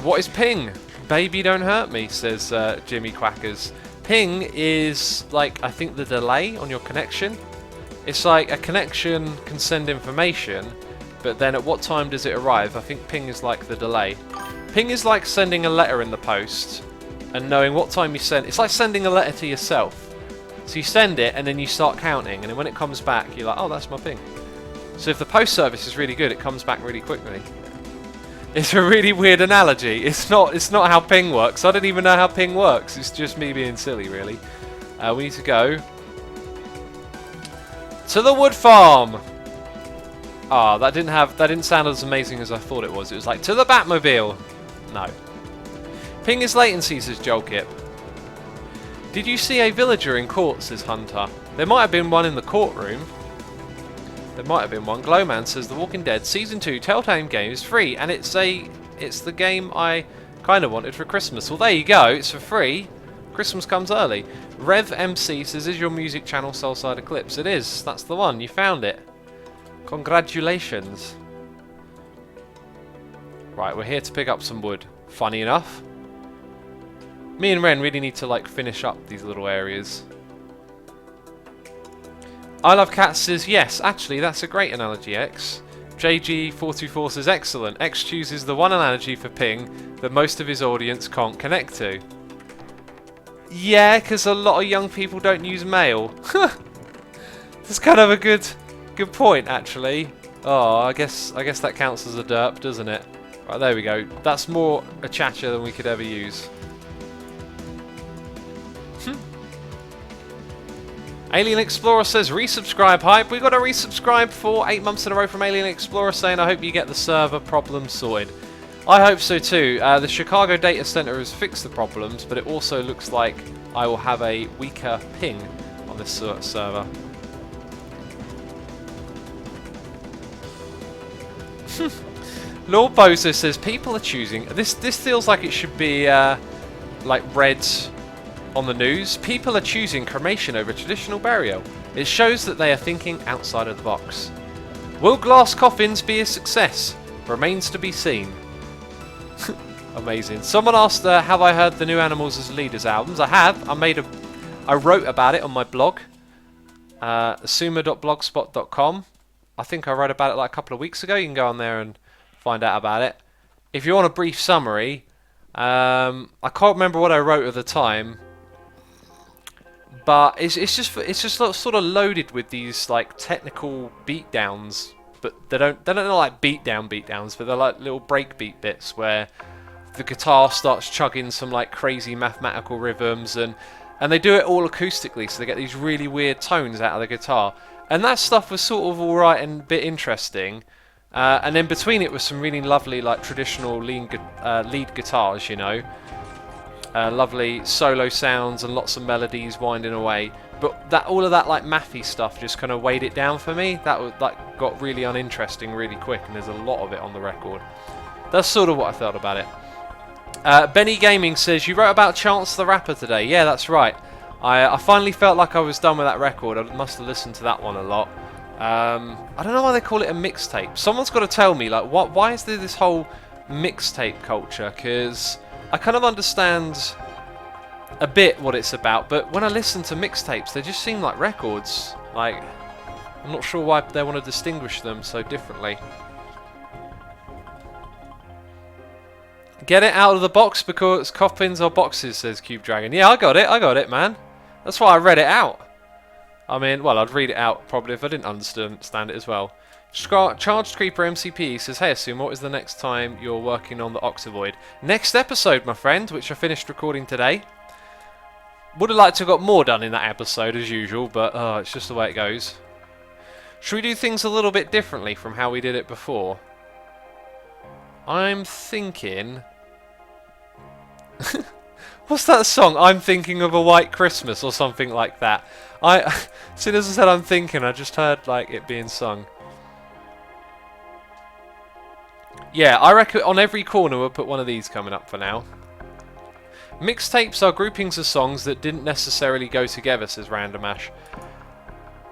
What is ping? Baby, don't hurt me, says Jimmy Quackers. Ping is, like, I think the delay on your connection. It's like a connection can send information, but then at what time does it arrive? I think ping is like the delay. Ping is like sending a letter in the post and knowing what time you send. It's like sending a letter to yourself. So you send it and then you start counting, and then when it comes back, you're like, oh, that's my ping. So if the post service is really good, it comes back really quickly. It's a really weird analogy. It's not how ping works. I don't even know how ping works. It's just me being silly, really. We need to go to the wood farm. Ah, that didn't sound as amazing as I thought it was. It was like, to the Batmobile. No. Ping is latency, says Joel Kip. Did you see a villager in court, says Hunter. There might have been one in the courtroom. There might have been one. Glowman says The Walking Dead Season 2 Telltale game is free, and it's the game I kind of wanted for Christmas. Well, there you go. It's for free. Christmas comes early. Rev MC says, is your music channel Soulside Eclipse? It is. That's the one. You found it. Congratulations. Right, we're here to pick up some wood. Funny enough. Me and Ren really need to like finish up these little areas. I Love Cats says, yes, actually that's a great analogy, X. JG424 says, excellent. X chooses the one analogy for ping that most of his audience can't connect to. Yeah, because a lot of young people don't use mail. That's kind of a good point, actually. Oh, I guess that counts as a derp, doesn't it? Right, there we go. That's more a chacha than we could ever use. Alien Explorer says, resubscribe hype. We got a resubscribe for 8 months in a row from Alien Explorer saying, I hope you get the server problem sorted. I hope so too. The Chicago data center has fixed the problems, but it also looks like I will have a weaker ping on this server. Lord Bozo says, people are choosing... This feels like it should be like red on the news. People are choosing cremation over traditional burial. It shows that they are thinking outside of the box. Will glass coffins be a success? Remains to be seen. Amazing. Someone asked, have I heard the New Animals as Leaders albums? I have. I wrote about it on my blog, asuma.blogspot.com. I think I wrote about it like a couple of weeks ago. You can go on there and find out about it. If you want a brief summary, I can't remember what I wrote at the time, but it's just sort of loaded with these like technical beatdowns, but they're not like beatdowns, but they're like little breakbeat bits where the guitar starts chugging some like crazy mathematical rhythms, and they do it all acoustically, so they get these really weird tones out of the guitar. And that stuff was sort of alright and a bit interesting. And then between it was some really lovely like traditional lead guitars, you know. Lovely solo sounds and lots of melodies winding away. But all of that like mathy stuff just kind of weighed it down for me. That got really uninteresting really quick, and there's a lot of it on the record. That's sort of what I felt about it. Benny Gaming says, you wrote about Chance the Rapper today. Yeah, that's right. I finally felt like I was done with that record. I must have listened to that one a lot. I don't know why they call it a mixtape. Someone's got to tell me, like, why is there this whole mixtape culture? Because I kind of understand a bit what it's about, but when I listen to mixtapes, they just seem like records. Like, I'm not sure why they want to distinguish them so differently. Get it out of the box because coffins are boxes, says Cube Dragon. Yeah, I got it, man. That's why I read it out. I mean, well, I'd read it out probably if I didn't understand it as well. Charged Creeper MCP says, hey Assume, what is the next time you're working on the Oxavoid? Next episode, my friend, which I finished recording today. Would have liked to have got more done in that episode as usual, but it's just the way it goes. Should we do things a little bit differently from how we did it before? I'm thinking... What's that song? I'm thinking of a white Christmas or something like that. As soon as I said I'm thinking, I just heard like it being sung. Yeah, I reckon on every corner we'll put one of these coming up for now. Mixtapes are groupings of songs that didn't necessarily go together, says Random Ash.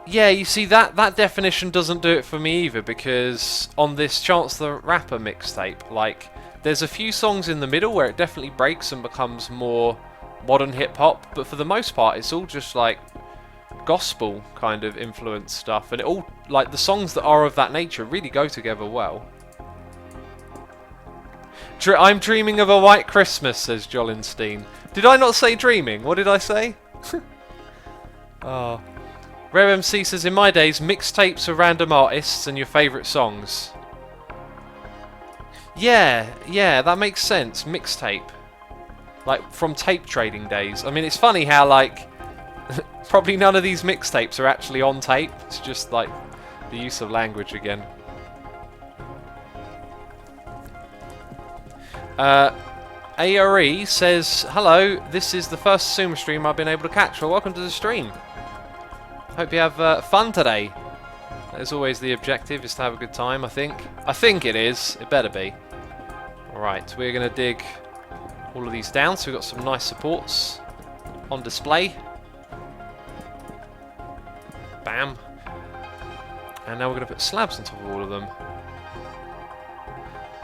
Yeah, you see, that definition doesn't do it for me either, because on this Chance the Rapper mixtape, like, there's a few songs in the middle where it definitely breaks and becomes more modern hip-hop, but for the most part it's all just like gospel kind of influence stuff, and it all, like, the songs that are of that nature really go together well. I'm dreaming of a white Christmas, says Jolinstein. Did I not say dreaming? What did I say? Oh. Rare MC says, in my days, mixtapes of random artists and your favourite songs. Yeah, that makes sense. Mixtape. Like, from tape trading days. I mean, it's funny how, like, probably none of these mixtapes are actually on tape. It's just, like, the use of language again. ARE says, hello, this is the first Sumo stream I've been able to catch. Well, welcome to the stream. Hope you have fun today. As always, the objective is to have a good time, I think. I think it is. It better be. Alright, we're going to dig all of these down, so we've got some nice supports on display. Bam. And now we're going to put slabs on top of all of them.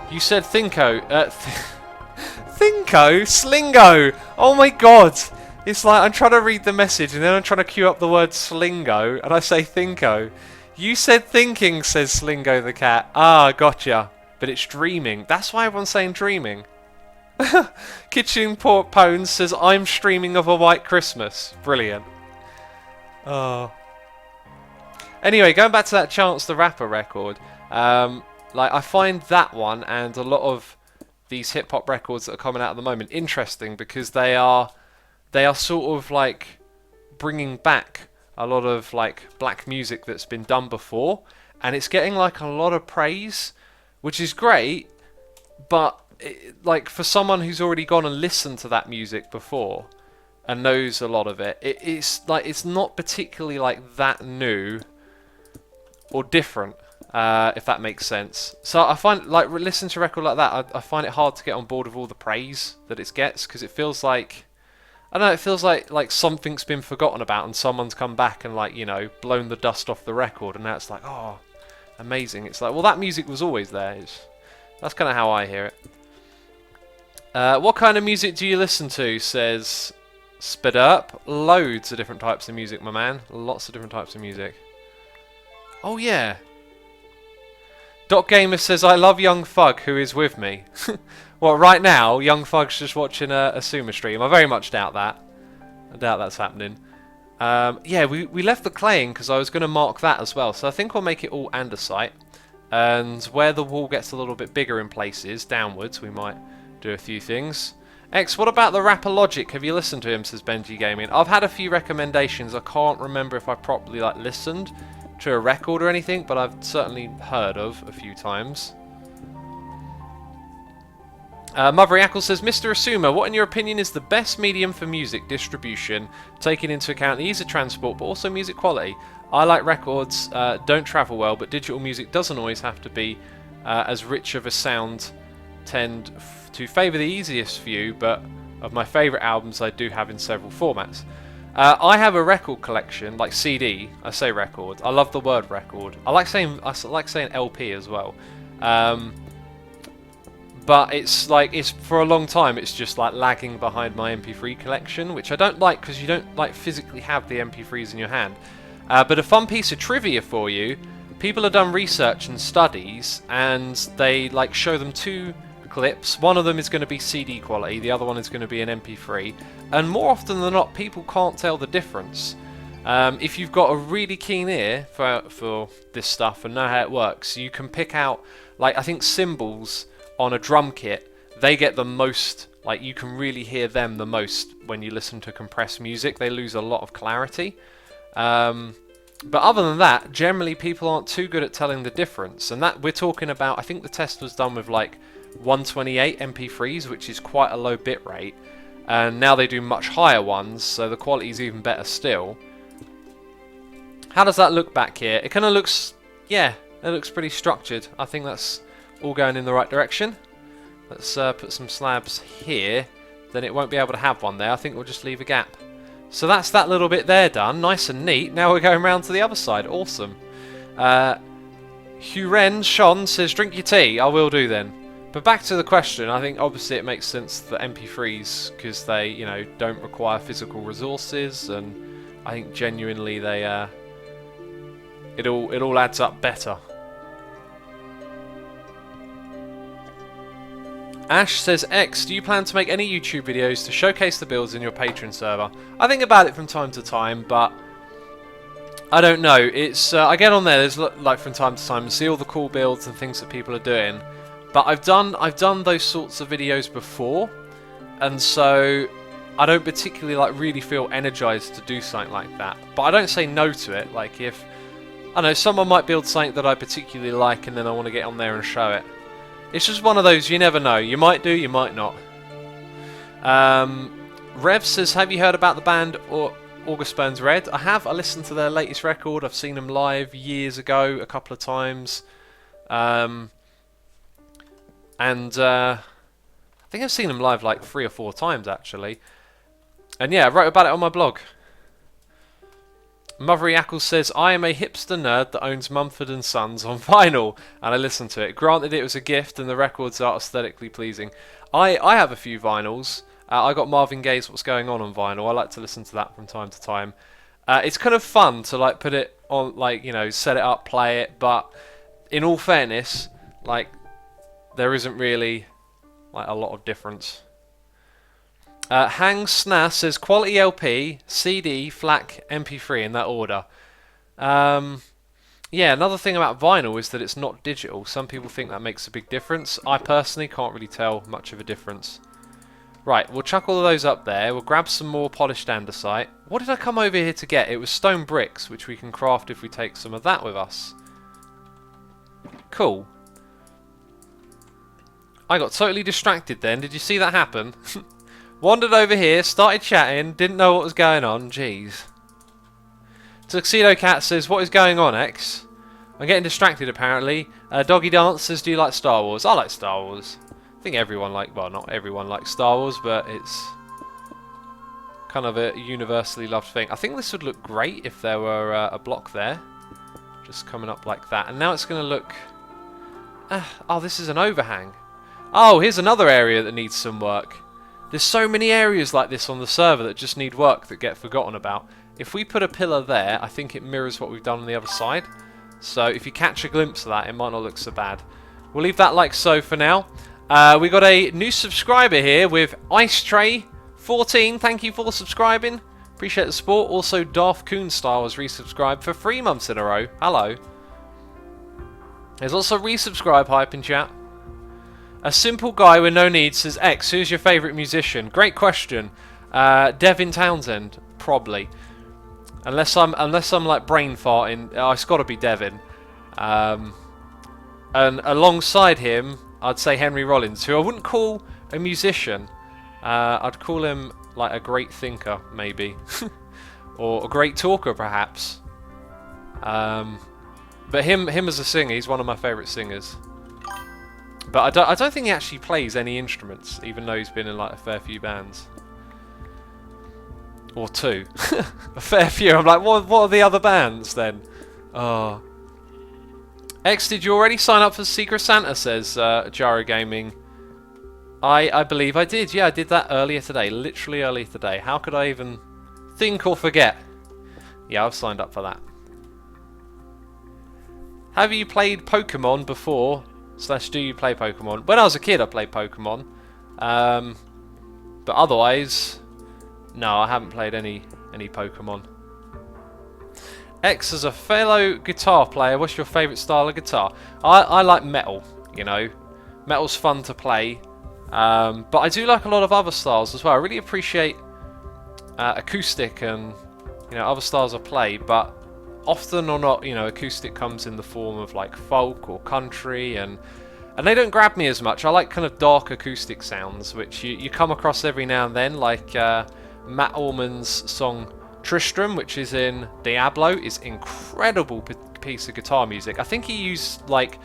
You said Thinko. Thinko? Slingo! Oh my god! It's like I'm trying to read the message and then I'm trying to queue up the word Slingo and I say Thinko. You said thinking, says Slingo the cat. Ah, gotcha. But it's dreaming. That's why everyone's saying dreaming. Kitchen Port Pones says, I'm streaming of a white Christmas. Brilliant. Oh. Anyway, going back to that Chance the Rapper record. Like, I find that one and a lot of these hip-hop records that are coming out at the moment interesting because they are sort of like bringing back a lot of like black music that's been done before, and it's getting like a lot of praise, which is great, but like for someone who's already gone and listened to that music before and knows a lot of it, it's like it's not particularly like that new or different. If that makes sense. So I find, like, listening to a record like that, I find it hard to get on board with all the praise that it gets, because it feels like, I don't know, it feels like something's been forgotten about and someone's come back and, like, you know, blown the dust off the record, and now it's like, oh, amazing. It's like, well, that music was always there. That's kind of how I hear it. What kind of music do you listen to, says Sped Up. Loads of different types of music, my man. Lots of different types of music. Oh, yeah. Doc Gamer says, I love Young Thug, who is with me. Well, right now, Young Thug's just watching a Sumo stream. I very much doubt that. I doubt that's happening. Yeah, we left the claying because I was going to mark that as well. So I think we'll make it all andesite. And where the wall gets a little bit bigger in places, downwards, we might do a few things. X, what about the rapper Logic? Have you listened to him, says Benji Gaming. I've had a few recommendations. I can't remember if I properly listened to a record or anything, but I've certainly heard of a few times. Mother Yackle says, Mr. Asuma, what in your opinion is the best medium for music distribution, taking into account the ease of transport but also music quality? I like records don't travel well, but digital music doesn't always have to be as rich of a sound. Tend to favour the easiest view, but of my favourite albums I do have in several formats. I have a record collection, like CD. I say record. I love the word record. I like saying LP as well. But it's for a long time it's just like lagging behind my MP3 collection, which I don't like because you don't like physically have the MP3s in your hand. But a fun piece of trivia for you: people have done research and studies, and they like show them two clips. One of them is going to be CD quality, the other one is going to be an MP3, and more often than not people can't tell the difference. If you've got a really keen ear for this stuff and know how it works, you can pick out, like, I think cymbals on a drum kit, they get the most, like, you can really hear them the most when you listen to compressed music. They lose a lot of clarity. But other than that, generally people aren't too good at telling the difference, and that we're talking about, I think the test was done with like 128 MP3s, which is quite a low bit rate, and now they do much higher ones, so the quality is even better still. How does that look back here? It kind of looks, yeah, it looks pretty structured. I think that's all going in the right direction. Let's put some slabs here, then it won't be able to have one there. I think we'll just leave a gap. So that's that little bit there done, nice and neat. Now we're going round to the other side, awesome. Huren Sean says, drink your tea. I will do then. But back to the question, I think obviously it makes sense for MP3s because they, you know, don't require physical resources, and I think genuinely they, it all adds up better. Ash says, X, do you plan to make any YouTube videos to showcase the builds in your Patreon server? I think about it from time to time, but I don't know. It's I get on there, there's like from time to time, see all the cool builds and things that people are doing. But I've done those sorts of videos before, and so I don't particularly like really feel energized to do something like that. But I don't say no to it. Like if I know someone might build something that I particularly like, and then I want to get on there and show it. It's just one of those, you never know. You might do, you might not. Rev says, have you heard about the band August Burns Red? I have. I listened to their latest record. I've seen them live years ago a couple of times. I think I've seen them live like 3 or 4 times actually. And yeah, I wrote about it on my blog. Mothery Ackles says, I am a hipster nerd that owns Mumford & Sons on vinyl, and I listen to it. Granted, it was a gift, and the records are aesthetically pleasing. I have a few vinyls. I got Marvin Gaye's What's Going On vinyl. I like to listen to that from time to time. It's kind of fun to like put it on, like, you know, set it up, play it. But in all fairness, like, there isn't really like a lot of difference. Hang Snas says quality LP, CD, FLAC, MP3 in that order. Yeah, another thing about vinyl is that it's not digital. Some people think that makes a big difference. I personally can't really tell much of a difference. Right, we'll chuck all of those up there. We'll grab some more polished andesite. What did I come over here to get? It was stone bricks, which we can craft if we take some of that with us. Cool. I got totally distracted then. Did you see that happen? Wandered over here, started chatting, didn't know what was going on. Jeez. Tuxedo Cat says, what is going on, X? I'm getting distracted apparently. Doggy Dance says, do you like Star Wars? I like Star Wars. I think everyone well, not everyone likes Star Wars, but it's kind of a universally loved thing. I think this would look great if there were a block there. Just coming up like that. And now it's going to look... oh, this is an overhang. Oh, here's another area that needs some work. There's so many areas like this on the server that just need work that get forgotten about. If we put a pillar there, I think it mirrors what we've done on the other side. So if you catch a glimpse of that, it might not look so bad. We'll leave that like so for now. We got a new subscriber here with Ice Tray 14. Thank you for subscribing. Appreciate the support. Also, Darth Coon Style has resubscribed for 3 months in a row. Hello. There's also resubscribe hype in chat. A simple guy with no needs says, X, who's your favourite musician? Great question. Devin Townsend, probably. Unless I'm like brain farting, it's got to be Devin. And alongside him, I'd say Henry Rollins, who I wouldn't call a musician. I'd call him like a great thinker, maybe, or a great talker, perhaps. But him as a singer, he's one of my favourite singers. But I don't think he actually plays any instruments, even though he's been in like a fair few bands. Or 2. A fair few. I'm like, what are the other bands then? Oh. X, did you already sign up for Secret Santa, says Jaro Gaming. I believe I did. Yeah, I did that earlier today. Literally earlier today. How could I even think or forget? Yeah, I've signed up for that. Have you played Pokemon before? / do you play Pokemon? When I was a kid, I played Pokemon. But otherwise, no, I haven't played any Pokemon. X, as a fellow guitar player, what's your favourite style of guitar? I like metal, you know. Metal's fun to play. But I do like a lot of other styles as well. I really appreciate acoustic and, you know, other styles of play, but often or not, you know, acoustic comes in the form of like folk or country, and they don't grab me as much. I like kind of dark acoustic sounds, which you come across every now and then, like Matt Orman's song Tristram, which is in Diablo, is incredible piece of guitar music. I think he used like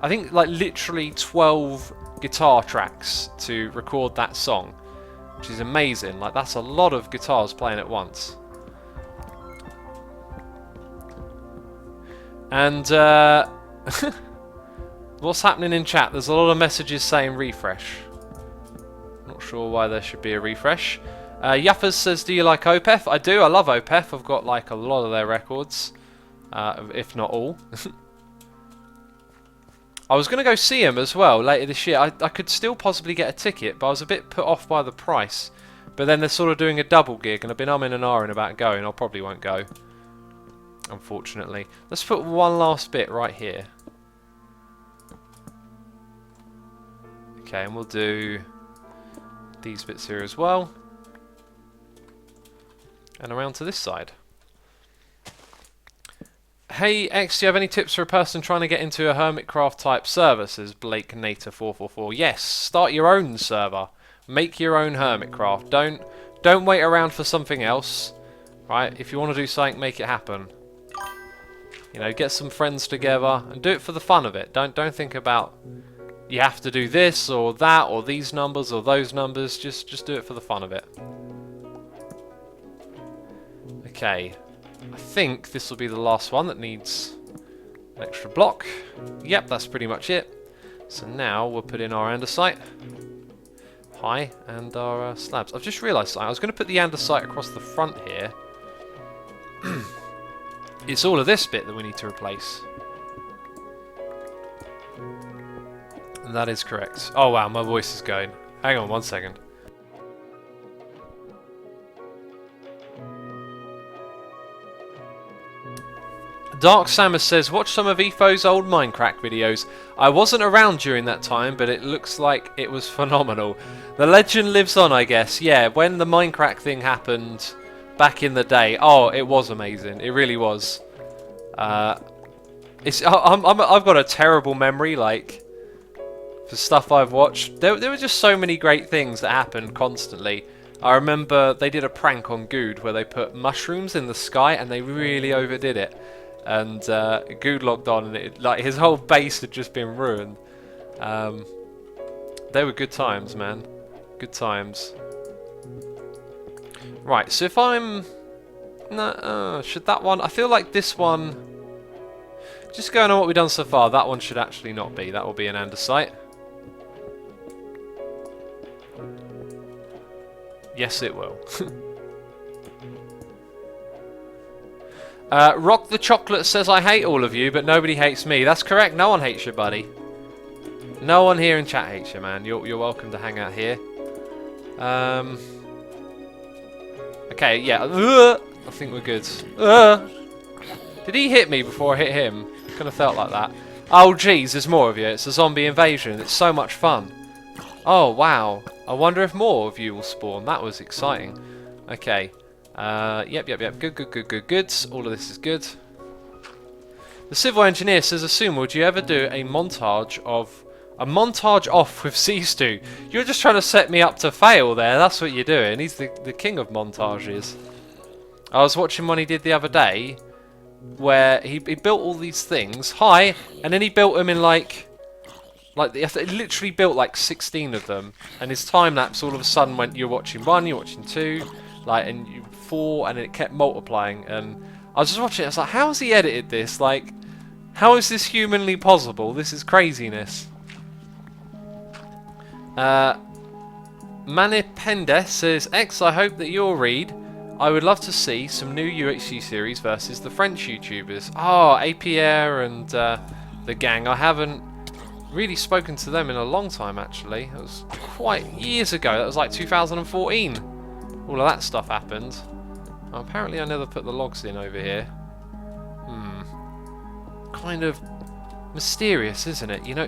literally 12 guitar tracks to record that song, which is amazing. Like, that's a lot of guitars playing at once. And what's happening in chat? There's a lot of messages saying refresh. Not sure why there should be a refresh. Yuffers says, do you like Opeth? I do. I love Opeth. I've got like a lot of their records, if not all. I was going to go see him as well later this year. I could still possibly get a ticket, but I was a bit put off by the price. But then they're sort of doing a double gig, and I've been umming and ahhing about going. I probably won't go, unfortunately. Let's put one last bit right here. Okay, and we'll do these bits here as well. And around to this side. Hey X, do you have any tips for a person trying to get into a Hermitcraft type server? Says Blake Nater 444. Yes, start your own server. Make your own Hermitcraft. Don't wait around for something else. Right? If you want to do something, make it happen. You know, get some friends together and do it for the fun of it. Don't think about you have to do this or that or these numbers or those numbers. Just do it for the fun of it. Okay. I think this will be the last one that needs an extra block. Yep, that's pretty much it. So now we'll put in our andesite. Hi, and our slabs. I've just realised I was going to put the andesite across the front here. It's all of this bit that we need to replace. And that is correct. Oh wow, my voice is going. Hang on 1 second. Dark Samus says, watch some of Etho's old Minecraft videos. I wasn't around during that time, but it looks like it was phenomenal. The legend lives on, I guess. Yeah, when the Minecraft thing happened back in the day, oh, it was amazing. It really was. I've got a terrible memory, like, for stuff I've watched. There were just so many great things that happened constantly. I remember they did a prank on Good where they put mushrooms in the sky and they really overdid it. And Good logged on and like his whole base had just been ruined. They were good times, man. Good times. Right, so if I'm... No, should that one... I feel like this one... Just going on what we've done so far, that one should actually not be. That will be an andesite. Yes, it will. Rock the Chocolate says, I hate all of you, but nobody hates me. That's correct, no one hates you, buddy. No one here in chat hates you, man. You're welcome to hang out here. Okay, yeah. I think we're good. Did he hit me before I hit him? Kind of felt like that. Oh, jeez, there's more of you. It's a zombie invasion. It's so much fun. Oh, wow. I wonder if more of you will spawn. That was exciting. Okay. Yep. Good. All of this is good. The civil engineer says, Assume, would you ever do a montage off with Zeestu? You're just trying to set me up to fail there. That's what you're doing. He's the king of montages. I was watching one he did the other day where he built all these things. Hi! And then he built them in like he literally built like 16 of them. And his time lapse all of a sudden went, you're watching 1, you're watching 2, and 4, and it kept multiplying. And I was just watching it, I was like, how has he edited this? Like, how is this humanly possible? This is craziness. Manipende says, X, I hope that you'll read. I would love to see some new UHC series versus the French YouTubers. Oh, APR and the gang. I haven't really spoken to them in a long time, actually. It was quite years ago. That was like 2014. All of that stuff happened. Well, apparently I never put the logs in over here. Kind of mysterious, isn't it? You know,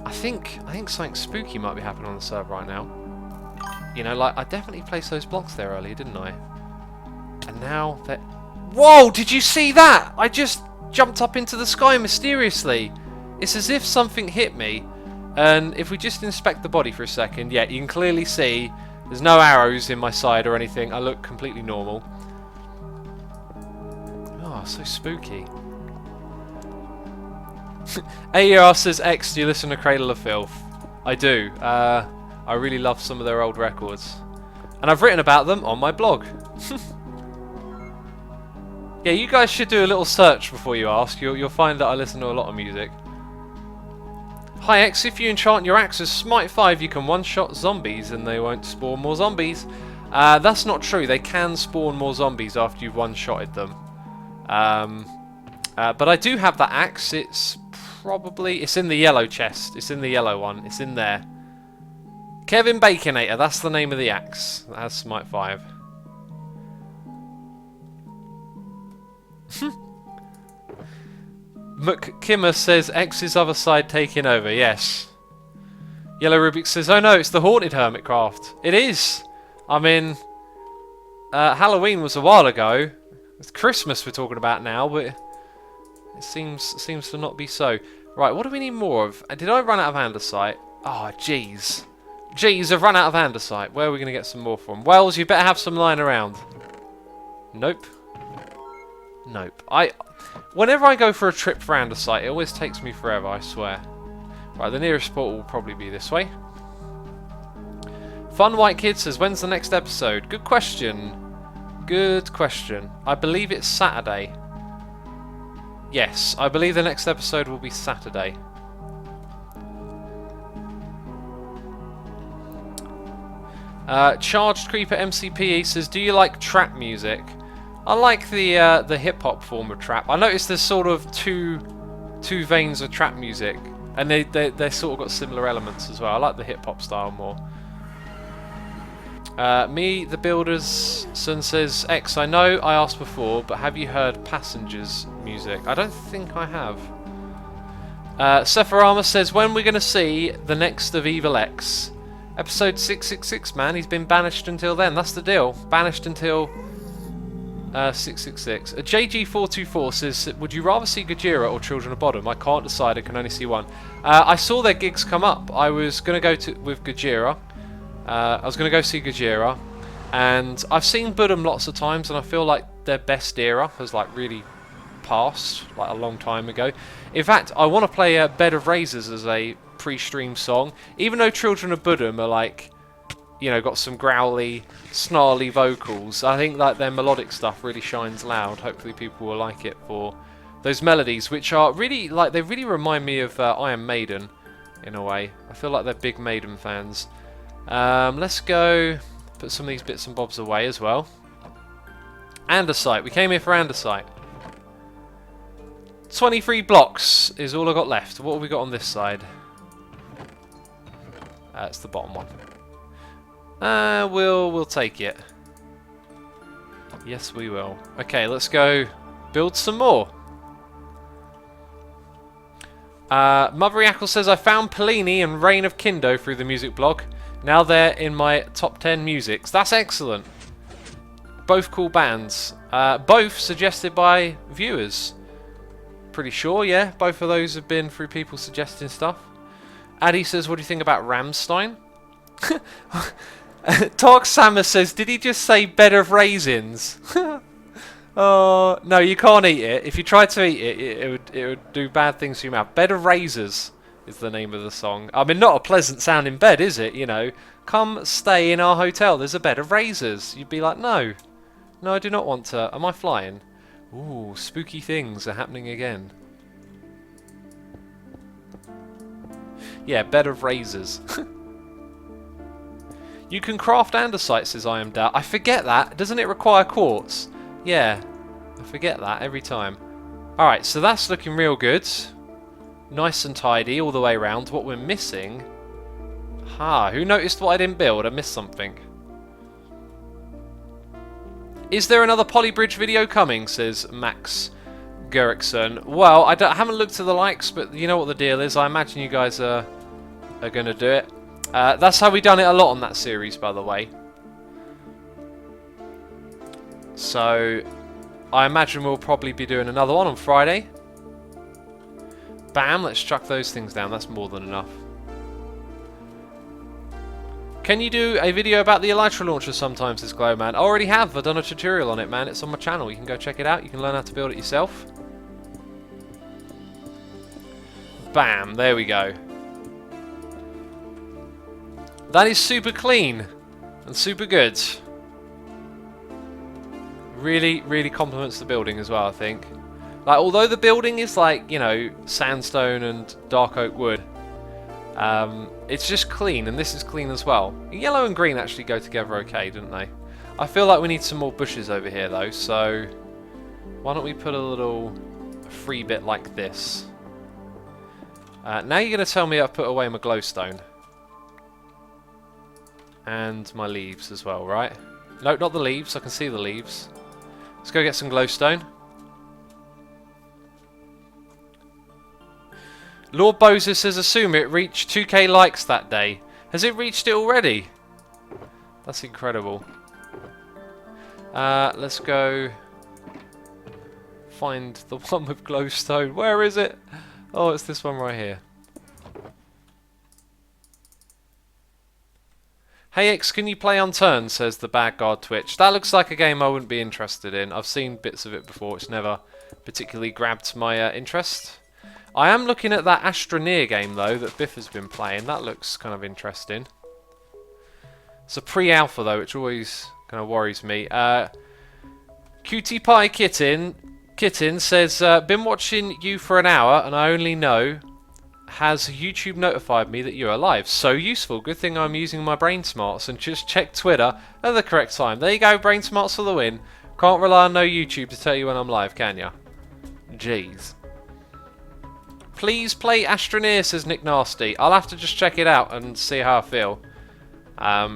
I think something spooky might be happening on the server right now. You know, like, I definitely placed those blocks there earlier, didn't I? And now that... Whoa! Did you see that? I just jumped up into the sky mysteriously. It's as if something hit me. And if we just inspect the body for a second, yeah, you can clearly see there's no arrows in my side or anything. I look completely normal. Oh, so spooky. AER says, X, do you listen to Cradle of Filth? I do. I really love some of their old records. And I've written about them on my blog. Yeah, you guys should do a little search before you ask. You'll find that I listen to a lot of music. Hi X, if you enchant your axe with Smite 5, you can one-shot zombies and they won't spawn more zombies. That's not true. They can spawn more zombies after you've one-shotted them. But I do have that axe. It's in the yellow chest. It's in the yellow one. It's in there. Kevin Baconator, that's the name of the axe. That has Smite 5. McKimmer says, X's other side taking over. Yes. Yellow Rubik says, oh no, it's the haunted Hermitcraft. It is. I mean, Halloween was a while ago. It's Christmas we're talking about now, but it seems to not be so. Right, what do we need more of? Did I run out of andesite? Oh, jeez. Geez, I've run out of andesite. Where are we going to get some more from? Wells, you better have some lying around. Nope. Nope. Whenever I go for a trip for andesite, it always takes me forever, I swear. Right, the nearest portal will probably be this way. Fun White Kid says, when's the next episode? Good question. Good question. I believe it's Saturday. Yes, I believe the next episode will be Saturday. Charged Creeper MCPE says, do you like trap music? I like the hip-hop form of trap. I noticed there's sort of two veins of trap music, and they sort of got similar elements as well. I like the hip-hop style more. Me, the Builder's son says, X, I know I asked before, but have you heard Passengers music? I don't think I have. Sepharama says, when we're going to see the next of Evil X? Episode 666, man. He's been banished until then. That's the deal. Banished until 666. JG424 says, would you rather see Gojira or Children of Bodom? I can't decide. I can only see one. I saw their gigs come up. I was going to go with Gojira. I was going to go see Gojira. And I've seen Bodom lots of times, and I feel like their best era has like really passed, like a long time ago. In fact, I want to play Bed of Razors as a pre-stream song, even though Children of Bodom are like, you know, got some growly, snarly vocals. I think like their melodic stuff really shines loud. Hopefully people will like it for those melodies, which are really like, they really remind me of Iron Maiden in a way. I feel like they're big Maiden fans. Let's go put some of these bits and bobs away as well. Andesite. We came here for andesite. 23 blocks is all I got left. What have we got on this side? That's the bottom one. We'll take it. Yes, we will. Okay, let's go build some more. Mother Yackle says, I found Pellini and Reign of Kindo through the music blog. Now they're in my top 10 musics. That's excellent. Both cool bands. Both suggested by viewers. Pretty sure, yeah. Both of those have been through people suggesting stuff. Addy says, what do you think about Rammstein? Tark Samus says, did he just say bed of raisins? Oh, no, you can't eat it. If you try to eat it, it would do bad things to your mouth. Bed of Razors is the name of the song. I mean, not a pleasant sounding bed, is it? You know, come stay in our hotel. There's a bed of razors. You'd be like, no. No, I do not want to. Am I flying? Ooh, spooky things are happening again. Yeah, bed of razors. You can craft andesite, says I am doubt. I forget that. Doesn't it require quartz? Yeah, I forget that every time. Alright, so that's looking real good. Nice and tidy all the way around. What we're missing... who noticed what I didn't build? I missed something. Is there another Polybridge video coming, says Max Gerickson. Well, I haven't looked at the likes, but you know what the deal is. I imagine you guys are going to do it. That's how we done it a lot on that series, by the way. So, I imagine we'll probably be doing another one on Friday. Bam, let's chuck those things down. That's more than enough. Can you do a video about the Elytra launcher sometimes, says Glowman? I already have. I've done a tutorial on it, man. It's on my channel. You can go check it out. You can learn how to build it yourself. Bam, there we go. That is super clean and super good. Really, really complements the building as well, I think. Like, although the building is like, you know, sandstone and dark oak wood, it's just clean, and this is clean as well. Yellow and green actually go together okay, don't they? I feel like we need some more bushes over here, though, so why don't we put a little free bit like this? Now you're going to tell me I've put away my glowstone. And my leaves as well, right? No, not the leaves. I can see the leaves. Let's go get some glowstone. Lord Bowser says, assume it reached 2k likes that day. Has it reached it already? That's incredible. Let's go find the one with glowstone. Where is it? Oh, it's this one right here. Hey X, can you play Unturned, says the Bad Guard Twitch. That looks like a game I wouldn't be interested in. I've seen bits of it before. It's never particularly grabbed my interest. I am looking at that Astroneer game, though, that Biff has been playing. That looks kind of interesting. It's a pre-alpha, though, which always kind of worries me. Cutie Pie Kitten says, been watching you for an hour, and I only know... Has YouTube notified me that you're alive? So useful. Good thing I'm using my brain smarts and just check Twitter at the correct time. There you go, brain smarts for the win. Can't rely on no YouTube to tell you when I'm live, can ya? Jeez. Please play Astroneer, says Nick Nasty. I'll have to just check it out and see how I feel.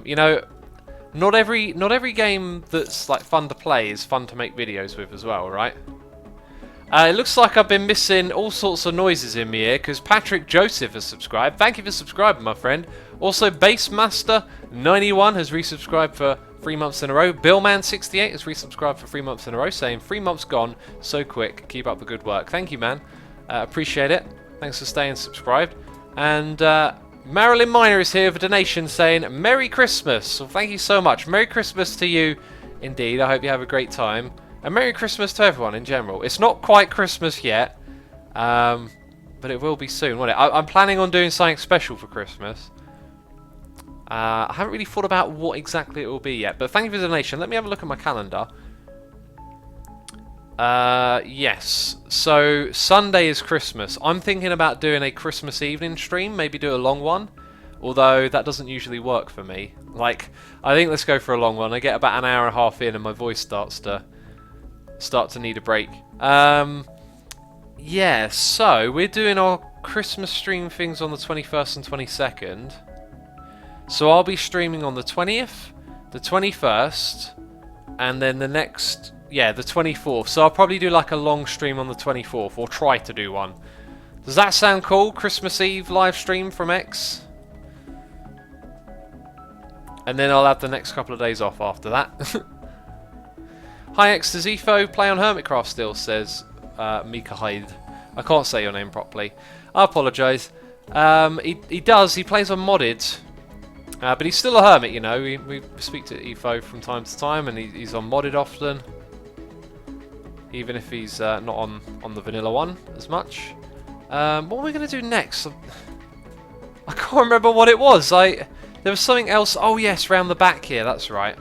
You know, not every game that's like fun to play is fun to make videos with as well, right? It looks like I've been missing all sorts of noises in my ear because Patrick Joseph has subscribed. Thank you for subscribing, my friend. Also, Basemaster91 has resubscribed for 3 months in a row. Billman68 has resubscribed for 3 months in a row, saying 3 months gone so quick. Keep up the good work. Thank you, man. Appreciate it. Thanks for staying subscribed. And Marilyn Miner is here with a donation saying Merry Christmas. Well, thank you so much. Merry Christmas to you, indeed. I hope you have a great time. And Merry Christmas to everyone in general. It's not quite Christmas yet, but it will be soon, won't it? I'm planning on doing something special for Christmas. I haven't really thought about what exactly it will be yet, but thank you for the donation. Let me have a look at my calendar. Yes, so Sunday is Christmas. I'm thinking about doing a Christmas evening stream, maybe do a long one. Although that doesn't usually work for me. Like, I think let's go for a long one. I get about an hour and a half in and my voice starts to need a break. Yeah, so we're doing our Christmas stream things on the 21st and 22nd. So I'll be streaming on the 20th, the 21st, and then the next, yeah, the 24th. So I'll probably do like a long stream on the 24th, or try to do one. Does that sound cool? Christmas Eve live stream from X? And then I'll have the next couple of days off after that. Hi X, does Efo play on Hermitcraft still, says Mika Hyde. I can't say your name properly. I apologise. He does, he plays on modded. But he's still a hermit, you know. We speak to Efo from time to time and he's on modded often. Even if he's not on the vanilla one as much. What are we going to do next? I can't remember what it was. There was something else. Oh yes, round the back here, that's right.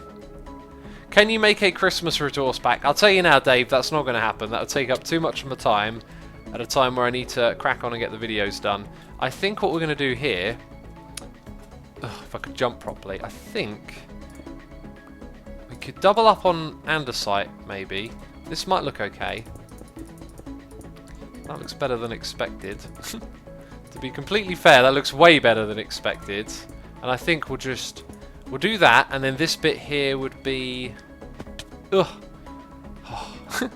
Can you make a Christmas resource pack? I'll tell you now, Dave, that's not going to happen. That would take up too much of my time at a time where I need to crack on and get the videos done. I think what we're going to do here... if I could jump properly, I think we could double up on andesite, maybe. This might look okay. That looks better than expected. To be completely fair, that looks way better than expected. And I think we'll do that, and then this bit here would be... Ugh. Oh.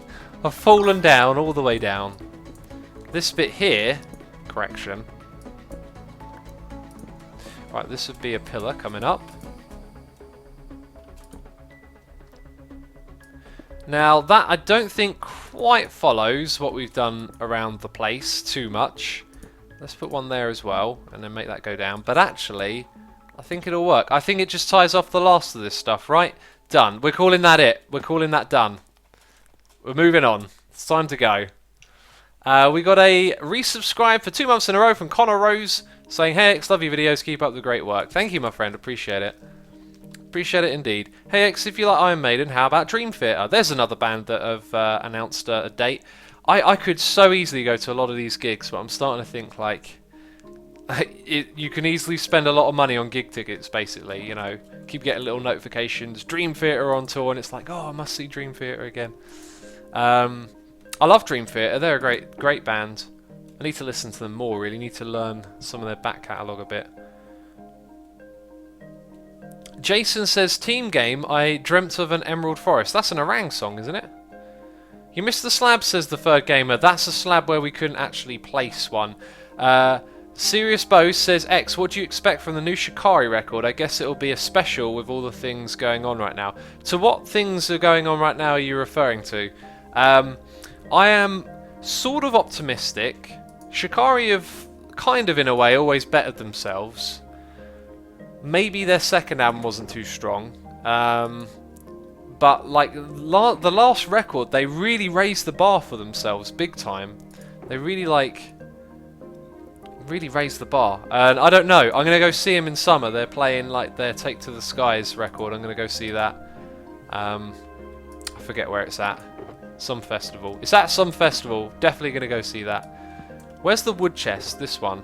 I've fallen down all the way down. This bit here... Correction. Right, this would be a pillar coming up. Now, that I don't think quite follows what we've done around the place too much. Let's put one there as well, and then make that go down. But actually... I think it'll work. I think it just ties off the last of this stuff, right? Done. We're calling that it. We're calling that done. We're moving on. It's time to go. We got a resubscribe for 2 months in a row from Connor Rose saying, hey X, love your videos, keep up the great work. Thank you, my friend. Appreciate it. Appreciate it indeed. Hey X, if you like Iron Maiden, how about Dream Theater? There's another band that have announced a date. I could so easily go to a lot of these gigs, but I'm starting to think like... you can easily spend a lot of money on gig tickets, basically, you know. Keep getting little notifications, Dream Theater on tour, and it's like, oh, I must see Dream Theater again. I love Dream Theater, they're a great band. I need to listen to them more, really. Need to learn some of their back catalogue a bit. Jason says, team game, I dreamt of an Emerald Forest. That's an Orang song, isn't it? You missed the slab, says the third gamer. That's a slab where we couldn't actually place one. Serious Bo says, X, what do you expect from the new Shikari record? I guess it'll be a special with all the things going on right now. To what things are going on right now are you referring to? I am sort of optimistic. Shikari have kind of, in a way, always bettered themselves. Maybe their second album wasn't too strong. But like the last record, they really raised the bar for themselves big time. They really raised the bar. And I don't know, I'm gonna go see them in summer. They're playing like their Take to the Skies record. I'm gonna go see that. I forget where it's at. Some festival. It's at some festival. Definitely gonna go see that. Where's the wood chest? This one.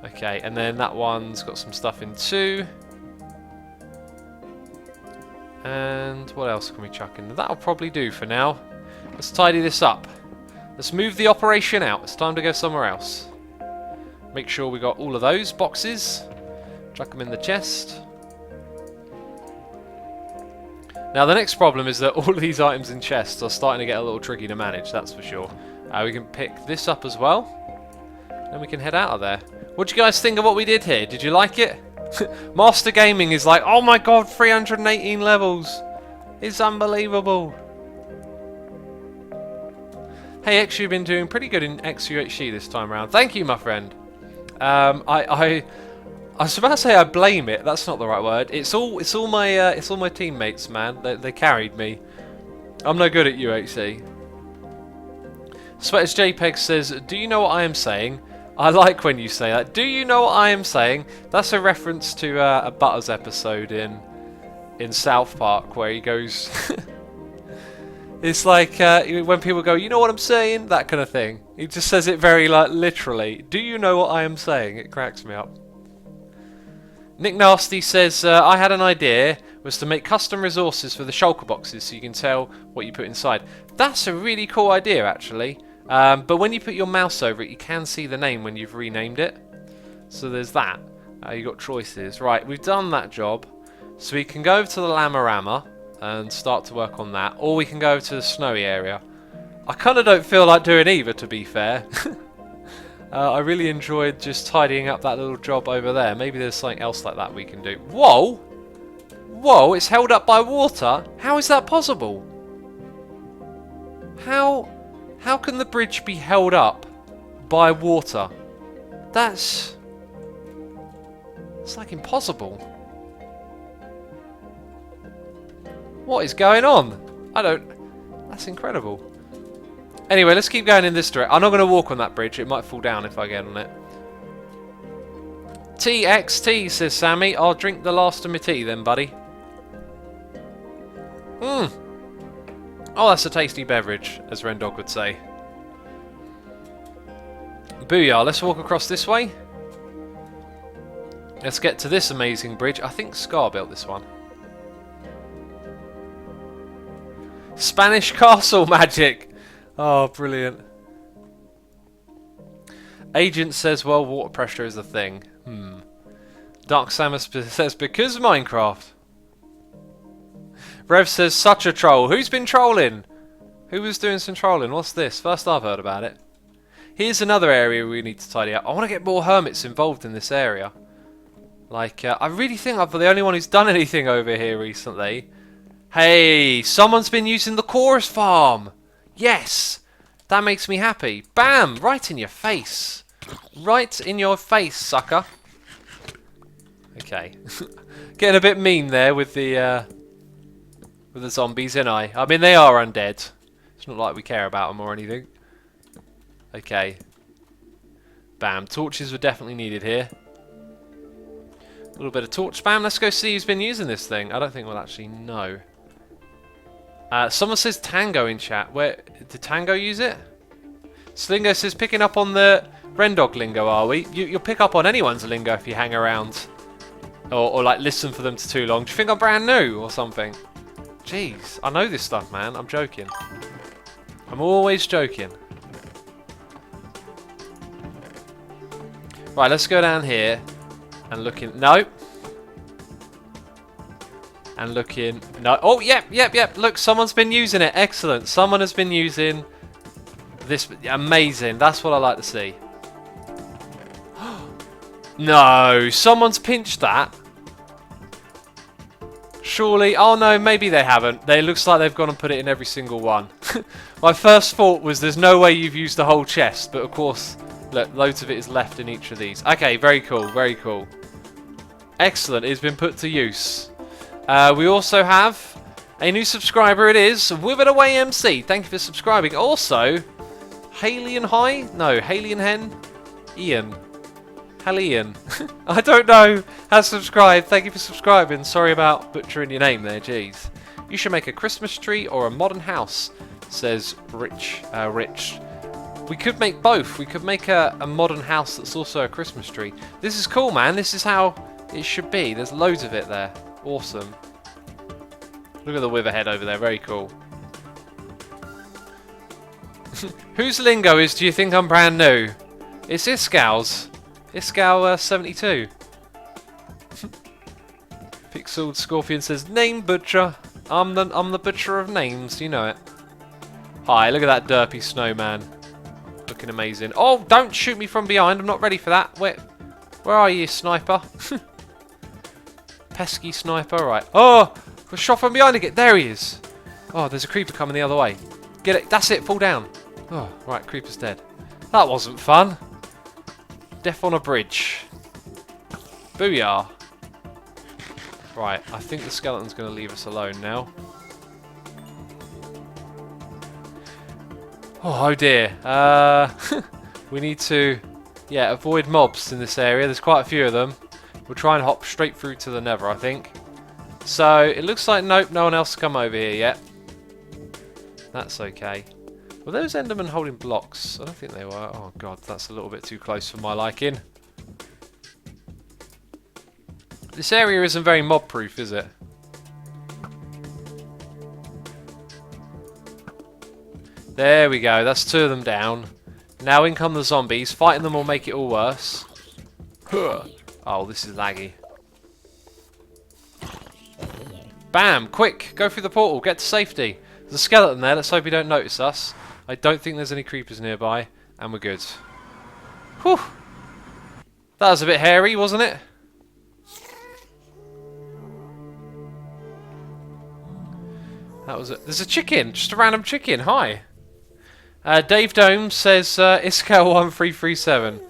Okay, and then that one's got some stuff in too. And what else can we chuck in? That'll probably do for now. Let's tidy this up. Let's move the operation out. It's time to go somewhere else. Make sure we got all of those boxes. Chuck them in the chest. Now the next problem is that all of these items in chests are starting to get a little tricky to manage, that's for sure. We can pick this up as well. Then we can head out of there. What do you guys think of what we did here? Did you like it? Master Gaming is like, oh my god, 318 levels. It's unbelievable. Hey X, you've been doing pretty good in XUHC this time around. Thank you, my friend. I was about to say I blame it. That's not the right word. It's all my teammates, man. They carried me. I'm no good at UHC. Sweaters JPEG says, do you know what I am saying? I like when you say that. Do you know what I am saying? That's a reference to a Butters episode in South Park where he goes... It's like when people go, you know what I'm saying? That kind of thing. He just says it very like literally. Do you know what I am saying? It cracks me up. Nick Nasty says, I had an idea, was to make custom resources for the shulker boxes so you can tell what you put inside. That's a really cool idea, actually. But when you put your mouse over it, you can see the name when you've renamed it. So there's that. You've got choices. Right, we've done that job. So we can go over to the Lamarama and start to work on that. Or we can go over to the snowy area. I kind of don't feel like doing either, to be fair. I really enjoyed just tidying up that little job over there. Maybe there's something else like that we can do. Whoa! Whoa, it's held up by water? How is that possible? How can the bridge be held up by water? It's like impossible. What is going on? That's incredible. Anyway, let's keep going in this direction. I'm not going to walk on that bridge. It might fall down if I get on it. TXT, says Sammy. I'll drink the last of my tea then, buddy. Oh, that's a tasty beverage, as Rendog would say. Booyah, let's walk across this way. Let's get to this amazing bridge. I think Scar built this one. Spanish castle magic! Oh, brilliant. Agent says, well, water pressure is a thing. Dark Samus says, because Minecraft. Rev says, such a troll. Who's been trolling? Who was doing some trolling? What's this? First I've heard about it. Here's another area we need to tidy up. I want to get more hermits involved in this area. Like, I really think I'm the only one who's done anything over here recently. Hey, someone's been using the chorus farm. Yes, that makes me happy. Bam, right in your face. Right in your face, sucker. Okay. Getting a bit mean there with the zombies, ain't I? I mean, they are undead. It's not like we care about them or anything. Okay. Bam, torches were definitely needed here. A little bit of torch spam. Let's go see who's been using this thing. I don't think we'll actually know. Someone says Tango in chat. Where did Tango use it? Slingo says picking up on the Rendog lingo, are we? You'll pick up on anyone's lingo if you hang around. Or like listen for them for too long. Do you think I'm brand new or something? Jeez, I know this stuff, man. I'm joking. I'm always joking. Right, let's go down here and look in. No. And look in. No. Oh, yep. Look, someone's been using it. Excellent. Someone has been using this. Amazing. That's what I like to see. No, someone's pinched that. Surely. Oh no, maybe they haven't. It looks like they've gone and put it in every single one. My first thought was there's no way you've used the whole chest, but of course, look, loads of it is left in each of these. Okay, very cool, very cool. Excellent. It's been put to use. We also have a new subscriber. It is With It Away MC. Thank you for subscribing. Also, Haley High? No, Haley Hen? Ian. Ian. I don't know. Has subscribed. Thank you for subscribing. Sorry about butchering your name there. Jeez. You should make a Christmas tree or a modern house, says Rich. We could make both. We could make a modern house that's also a Christmas tree. This is cool, man. This is how it should be. There's loads of it there. Awesome. Look at the Witherhead over there. Very cool. Whose lingo is, do you think I'm brand new? It's Iskow's. Iskow 72. Pixeled Scorpion says, Name Butcher. I'm the butcher of names. You know it. Hi, look at that derpy snowman. Looking amazing. Oh, don't shoot me from behind. I'm not ready for that. Where are you, sniper? Pesky sniper. Right. Oh, was shot from behind again. There he is. Oh, there's a creeper coming the other way. Get it. That's it. Fall down. Oh, right. Creeper's dead. That wasn't fun. Death on a bridge. Booyah. Right, I think the skeleton's going to leave us alone now. Oh dear. We need to, avoid mobs in this area. There's quite a few of them. We'll try and hop straight through to the nether, I think. So, it looks like, nope, no one else has come over here yet. That's okay. Were those Endermen holding blocks? I don't think they were. Oh god, that's a little bit too close for my liking. This area isn't very mob-proof, is it? There we go, that's 2 of them down. Now in come the zombies. Fighting them will make it all worse. Oh, this is laggy. Bam! Quick! Go through the portal, get to safety. There's a skeleton there, let's hope he don't notice us. I don't think there's any creepers nearby, and we're good. Whew! That was a bit hairy, wasn't it? That was it. There's a chicken, just a random chicken. Hi. Dave Dome says Iscal1337,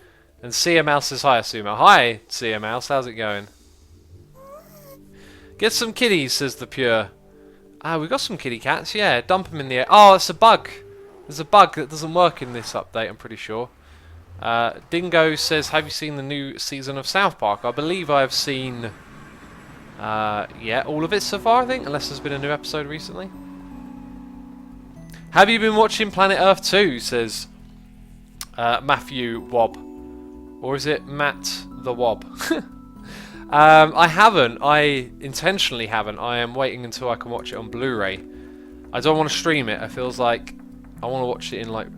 and Sia Mouse says hi, Sumo. Hi, Sia Mouse. How's it going? Get some kitties, says the Pure. We've got some kitty cats. Yeah, dump them in the air. Oh, it's a bug. There's a bug that doesn't work in this update, I'm pretty sure. Dingo says, have you seen the new season of South Park? I believe I have seen, all of it so far, I think, unless there's been a new episode recently. Have you been watching Planet Earth 2, says Matthew Wob. Or is it Matt the Wob? I haven't. I intentionally haven't. I am waiting until I can watch it on Blu-ray. I don't want to stream it. It feels like I want to watch it in like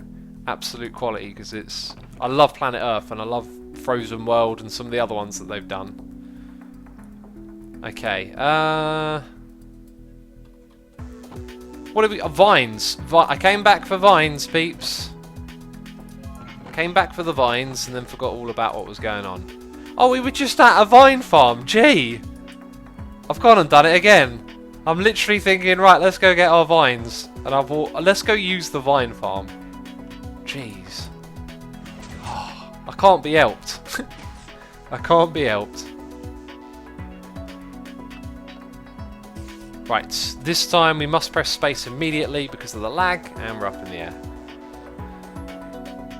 absolute quality because it's. I love Planet Earth and I love Frozen World and some of the other ones that they've done. Okay. What have we? Vines. I came back for vines, peeps. Came back for the vines and then forgot all about what was going on. Oh, we were just at a vine farm. Gee. I've gone and done it again. I'm literally thinking, right, let's go get our vines. And let's go use the vine farm. Jeez. Oh, I can't be helped. I can't be helped. Right, this time we must press space immediately because of the lag, and we're up in the air.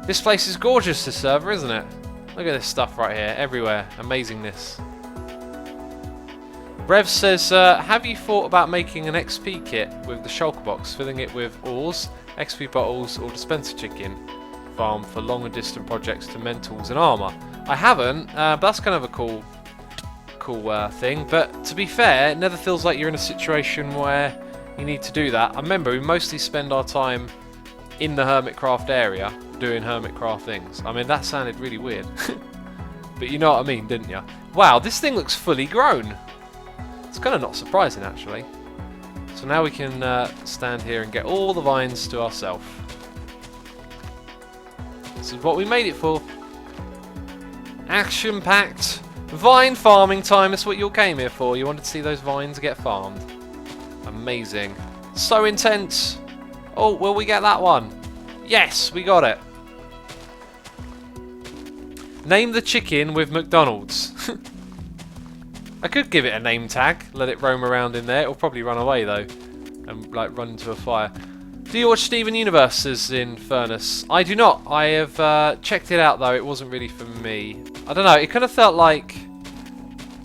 This place is gorgeous, this server, isn't it? Look at this stuff right here, everywhere. Amazingness. Rev says, have you thought about making an XP kit with the shulker box, filling it with ores, XP bottles, or dispenser chicken farm for long and distant projects to mentals and armour? I haven't, but that's kind of a cool thing. But to be fair, it never feels like you're in a situation where you need to do that. I remember we mostly spend our time in the Hermitcraft area doing Hermitcraft things. I mean, that sounded really weird. But you know what I mean, didn't you? Wow, this thing looks fully grown. It's kind of not surprising, actually. So now we can stand here and get all the vines to ourselves. This is what we made it for. Action-packed vine farming time. That's what you all came here for. You wanted to see those vines get farmed. Amazing. So intense. Oh, will we get that one? Yes, we got it. Name the chicken with McDonald's. I could give it a name tag, let it roam around in there. It'll probably run away though, and like run into a fire. Do you watch Steven Universe's in Furnace? I do not. I have checked it out though. It wasn't really for me. I don't know. It kind of felt like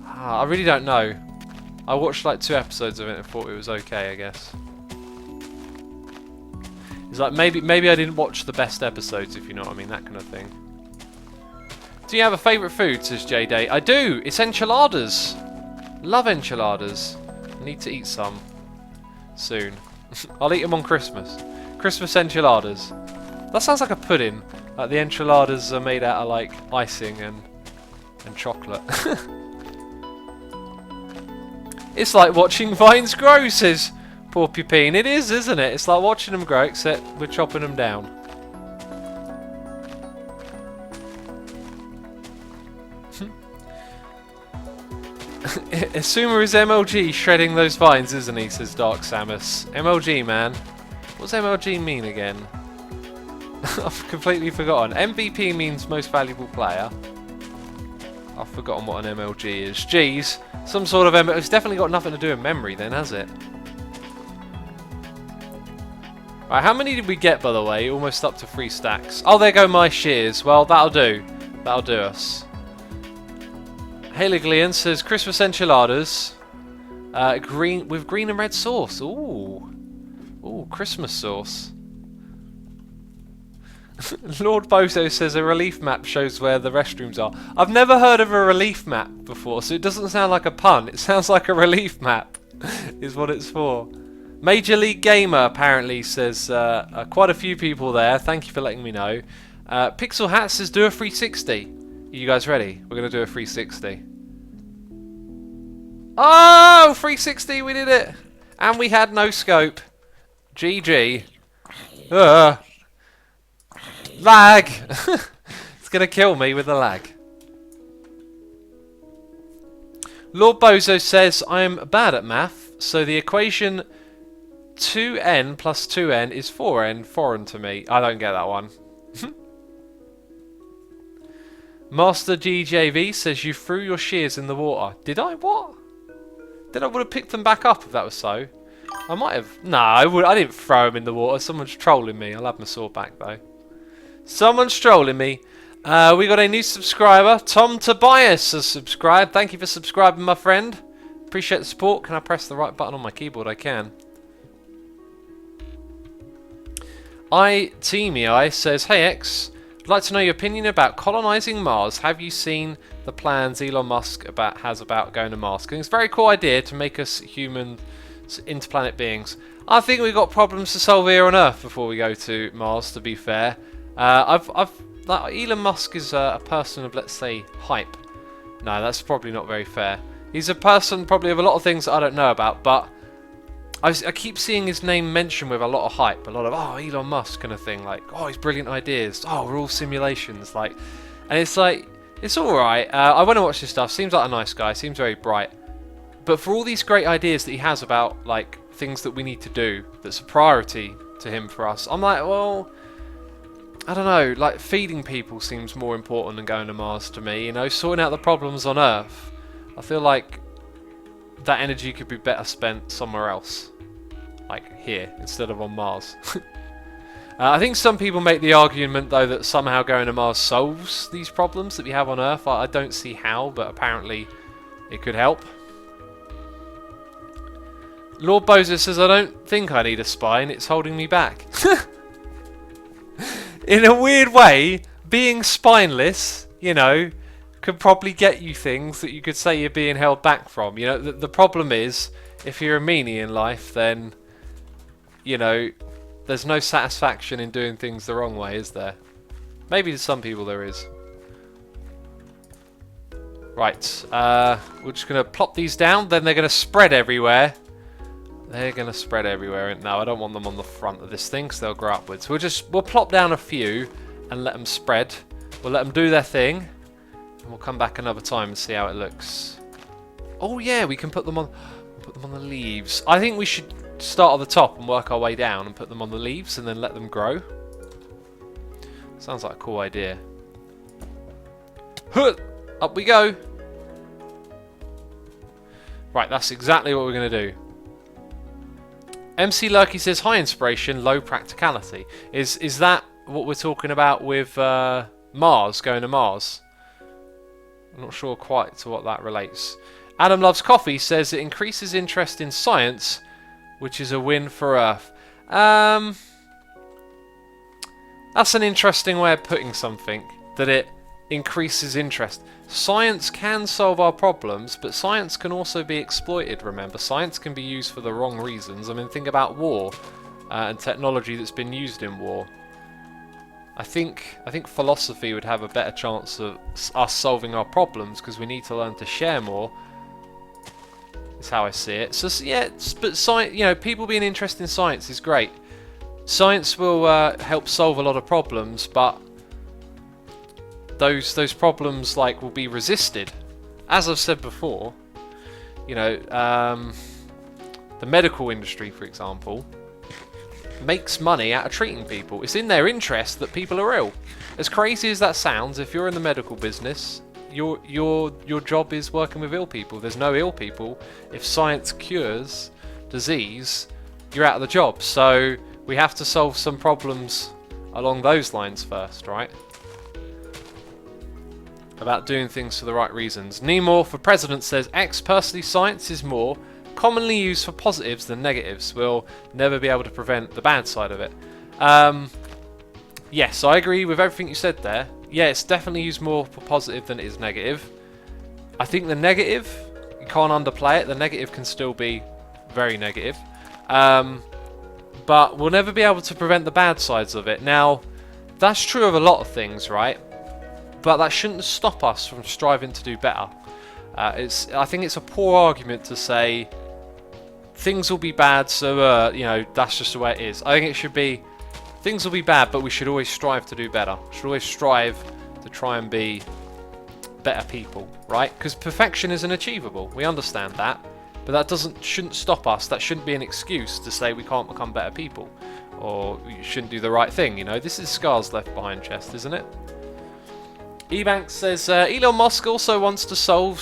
I really don't know. I watched like 2 episodes of it and thought it was okay, I guess. It's like maybe I didn't watch the best episodes, if you know what I mean, that kind of thing. Do you have a favourite food, says J-Day? I do! It's enchiladas! Love enchiladas. I need to eat some soon. I'll eat them on Christmas. Christmas enchiladas. That sounds like a pudding. Like the enchiladas are made out of like icing and chocolate. It's like watching vines grow, says poor Pupine. It is, isn't it? It's like watching them grow, except we're chopping them down. Asuma is MLG shredding those vines, isn't he? Says Dark Samus. MLG, man. What's MLG mean again? I've completely forgotten. MVP means most valuable player. I've forgotten what an MLG is. Jeez. Some sort of MLG. It's definitely got nothing to do with memory then, has it? Right, how many did we get, by the way? Almost up to 3 stacks. Oh, there go my shears. Well, that'll do. That'll do us. Haliglian says Christmas enchiladas, green with green and red sauce. Ooh, ooh, Christmas sauce. Lord Bozo says a relief map shows where the restrooms are. I've never heard of a relief map before, so it doesn't sound like a pun. It sounds like a relief map, is what it's for. Major League Gamer apparently says quite a few people there. Thank you for letting me know. Pixel Hat says do a 360. You guys ready? We're going to do a 360. Oh, 360, we did it. And we had no scope. GG. Lag. It's going to kill me with the lag. Lord Bozo says, I'm bad at math, so the equation 2n plus 2n is 4n, foreign to me. I don't get that one. Master GJV says you threw your shears in the water. Did I? What? Then I would have picked them back up if that was so. I might have. No, I didn't throw them in the water. Someone's trolling me. I'll have my sword back though. Someone's trolling me. We got a new subscriber. Tom Tobias has subscribed. Thank you for subscribing, my friend. Appreciate the support. Can I press the right button on my keyboard? I can. I says, hey X. I'd like to know your opinion about colonising Mars. Have you seen the plans Elon Musk has about going to Mars? It's a very cool idea to make us human interplanet beings. I think we've got problems to solve here on Earth before we go to Mars, to be fair. Elon Musk is a person of, let's say, hype. No, that's probably not very fair. He's a person probably of a lot of things that I don't know about, but I keep seeing his name mentioned with a lot of hype, a lot of, oh, Elon Musk kind of thing, like, oh, his brilliant ideas, oh, we're all simulations, like, and it's like, it's alright, I want to watch this stuff, seems like a nice guy, seems very bright, but for all these great ideas that he has about, like, things that we need to do, that's a priority to him for us, I'm like, well, I don't know, like, feeding people seems more important than going to Mars to me, you know, sorting out the problems on Earth, I feel like that energy could be better spent somewhere else. Like here, instead of on Mars. I think some people make the argument, though, that somehow going to Mars solves these problems that we have on Earth. I don't see how, but apparently it could help. Lord Bozo says, I don't think I need a spine, it's holding me back. In a weird way, being spineless, you know, could probably get you things that you could say you're being held back from. You know, the problem is, if you're a meanie in life, then, you know, there's no satisfaction in doing things the wrong way, is there? Maybe to some people there is. Right, we're just going to plop these down, then they're going to spread everywhere. They're going to spread everywhere. No, I don't want them on the front of this thing, because they'll grow upwards. We'll plop down a few and let them spread. We'll let them do their thing. And we'll come back another time and see how it looks. Oh yeah, we can put them on the leaves. I think we should start at the top and work our way down and put them on the leaves and then let them grow. Sounds like a cool idea. Up we go. Right, that's exactly what we're going to do. MC Lurky says, high inspiration, low practicality. Is that what we're talking about with Mars, going to Mars? I'm not sure quite to what that relates. Adam Loves Coffee says it increases interest in science, which is a win for Earth. That's an interesting way of putting something, that it increases interest. Science can solve our problems, but science can also be exploited, remember. Science can be used for the wrong reasons. I mean, think about war and technology that's been used in war. I think philosophy would have a better chance of us solving our problems, because we need to learn to share more. That's how I see it. So yeah, but science, you know, people being interested in science is great. Science will help solve a lot of problems, but those problems will be resisted. As I've said before, you know, the medical industry, for example, makes money out of treating people. It's in their interest that people are ill. As crazy as that sounds, if you're in the medical business, your job is working with ill people. There's no ill people. If science cures disease, you're out of the job. So we have to solve some problems along those lines first, right? About doing things for the right reasons. Nemor for President says, personally, science is more commonly used for positives than negatives. We'll never be able to prevent the bad side of it. Yes, I agree with everything you said there. Yeah, it's definitely used more for positive than it is negative. I think the negative, you can't underplay it. The negative can still be very negative. But we'll never be able to prevent the bad sides of it. Now, that's true of a lot of things, right? But that shouldn't stop us from striving to do better. I think it's a poor argument to say things will be bad, so you know, that's just the way it is. I think it should be things will be bad, but we should always strive to do better. We should always strive to try and be better people, right? Because perfection isn't achievable. We understand that, but that shouldn't stop us. That shouldn't be an excuse to say we can't become better people, or you shouldn't do the right thing. You know, this is Scar's left behind chest, isn't it? Ebanks says Elon Musk also wants to solve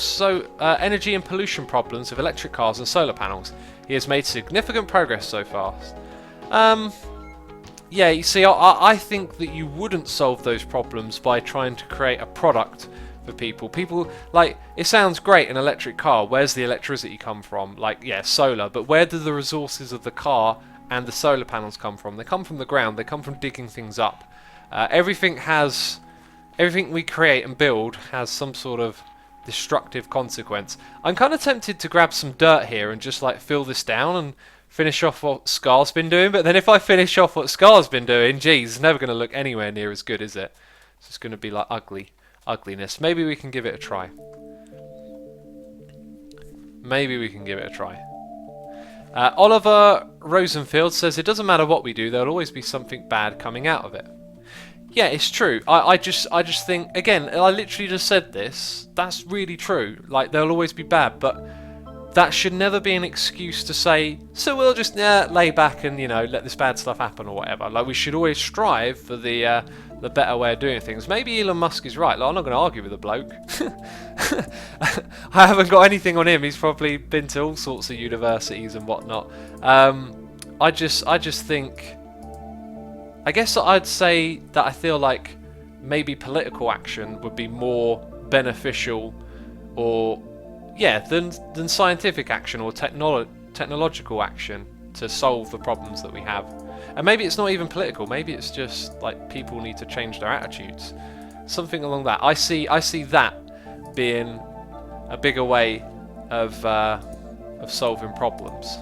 energy and pollution problems with electric cars and solar panels. He has made significant progress so far. Yeah, you see, I think that you wouldn't solve those problems by trying to create a product for people. People, it sounds great, an electric car. Where's the electricity come from? Yeah, solar. But where do the resources of the car and the solar panels come from? They come from the ground. They come from digging things up. Everything we create and build has some sort of destructive consequence. I'm kind of tempted to grab some dirt here and just fill this down and finish off what Scar's been doing, but then if I finish off what Scar's been doing, geez, it's never going to look anywhere near as good, is it? It's just going to be ugliness. Maybe we can give it a try. Oliver Rosenfield says, it doesn't matter what we do, there'll always be something bad coming out of it. Yeah, it's true. I just think, again, I literally just said this. That's really true. They'll always be bad, but that should never be an excuse to say, so we'll just lay back and, you know, let this bad stuff happen or whatever. We should always strive for the better way of doing things. Maybe Elon Musk is right. I'm not going to argue with the bloke. I haven't got anything on him. He's probably been to all sorts of universities and whatnot. I just think, I guess I'd say that I feel like maybe political action would be more beneficial than scientific action or technological action to solve the problems that we have. And maybe it's not even political. Maybe it's just people need to change their attitudes. Something along that. I see that being a bigger way of solving problems.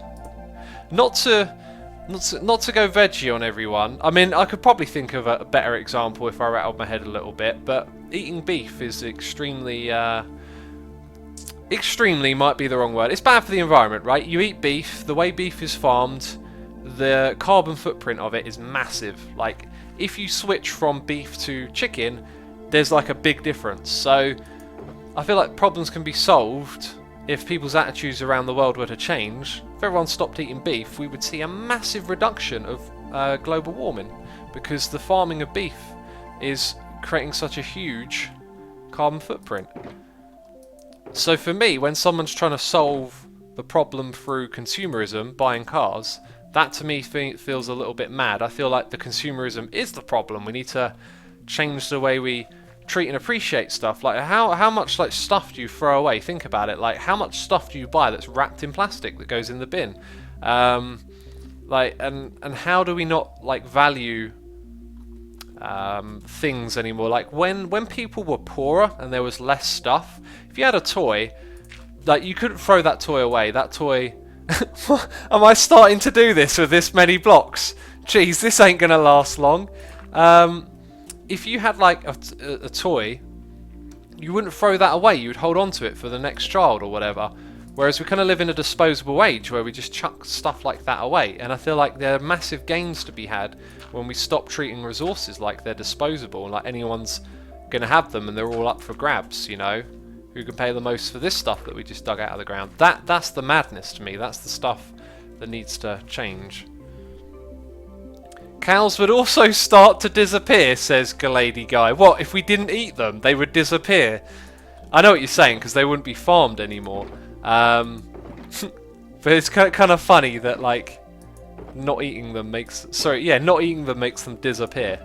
Not to go veggie on everyone. I mean, I could probably think of a better example if I rattled my head a little bit, but eating beef is extremely might be the wrong word. It's bad for the environment, right? You eat beef, the way beef is farmed, the carbon footprint of it is massive. If you switch from beef to chicken, there's a big difference. So I feel like problems can be solved if people's attitudes around the world were to change. If everyone stopped eating beef, we would see a massive reduction of global warming, because the farming of beef is creating such a huge carbon footprint. So for me, when someone's trying to solve the problem through consumerism, buying cars, that to me feels a little bit mad. I feel like the consumerism is the problem. We need to change the way we treat and appreciate stuff. Like how much like stuff do you throw away? Think about it. Like how much stuff do you buy that's wrapped in plastic that goes in the bin? Like and how do we not like value things anymore? Like when people were poorer and there was less stuff, if you had a toy, like you couldn't throw that toy away. That toy. Am I starting to do this with this many blocks? Jeez, this ain't gonna last long. If you had like a toy, you wouldn't throw that away. You would hold on to it for the next child or whatever. Whereas we kind of live in a disposable age where we just chuck stuff like that away. And I feel like there are massive gains to be had when we stop treating resources like they're disposable and like anyone's going to have them and they're all up for grabs, you know? Who can pay the most for this stuff that we just dug out of the ground? That's the madness to me. That's the stuff that needs to change. Cows would also start to disappear, says Galady Guy. What, if we didn't eat them, they would disappear? I know what you're saying, because they wouldn't be farmed anymore. But it's kind of funny that, like, not eating them makes... Sorry, yeah, not eating them makes them disappear.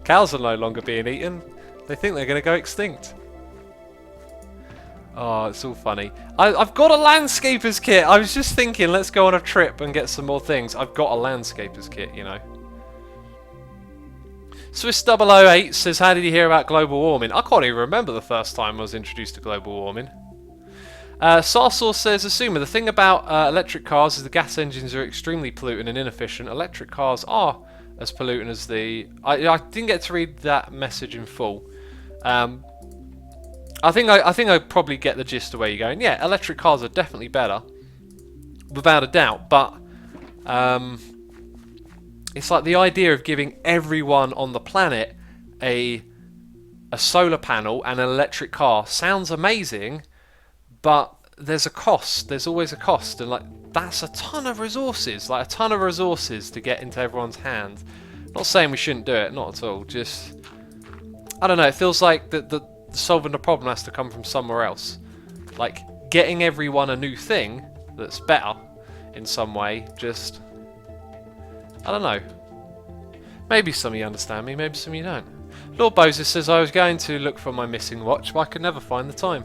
Cows are no longer being eaten. They think they're going to go extinct. Oh, it's all funny. I've got a landscaper's kit. I was just thinking, let's go on a trip and get some more things. I've got a landscaper's kit, you know. Swiss008 says, how did you hear about global warming? I can't even remember the first time I was introduced to global warming. Sarsaur says, Asuma, the thing about electric cars is the gas engines are extremely polluting and inefficient. Electric cars are as polluting as the... I didn't get to read that message in full. I think I probably get the gist of where you're going. Yeah, electric cars are definitely better, without a doubt. But it's like the idea of giving everyone on the planet a solar panel and an electric car sounds amazing, but there's a cost. There's always a cost, and like that's a ton of resources, like a ton of resources to get into everyone's hand. Not saying we shouldn't do it, not at all. Just I don't know. It feels like the solving the problem has to come from somewhere else. Like getting everyone a new thing that's better in some way. Just I don't know. Maybe some of you understand me, maybe some of you don't. Lord Boses says I was going to look for my missing watch, but I could never find the time.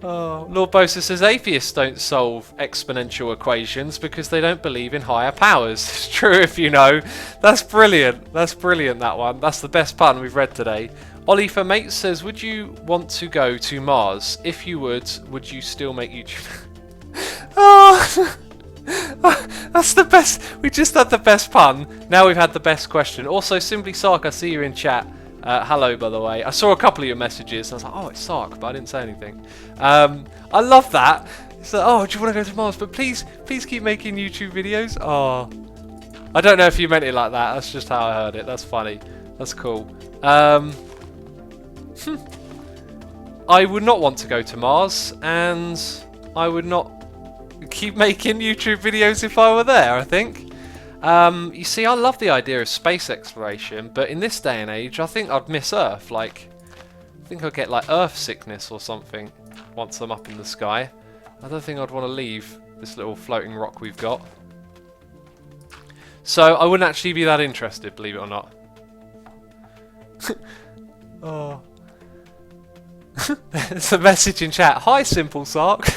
Oh, Lord Boses says atheists don't solve exponential equations because they don't believe in higher powers. It's true if you know. That's brilliant. That's brilliant, that one. That's the best pun we've read today. Ollie for Mate says, would you want to go to Mars? If you would you still make YouTube? Oh, that's the best. We just had the best pun. Now we've had the best question. Also, Simply Sark, I see you in chat. Hello, by the way. I saw a couple of your messages. I was like, oh, it's Sark, but I didn't say anything. I love that. It's like, oh, do you want to go to Mars? But please keep making YouTube videos. Oh, I don't know if you meant it like that. That's just how I heard it. That's funny. That's cool. I would not want to go to Mars, and I would not keep making YouTube videos if I were there, I think. You see, I love the idea of space exploration, but in this day and age, I think I'd miss Earth. Like, I think I'd get like Earth sickness or something once I'm up in the sky. I don't think I'd want to leave this little floating rock we've got. So I wouldn't actually be that interested, believe it or not. Oh. There's a message in chat. Hi, Simple Sark.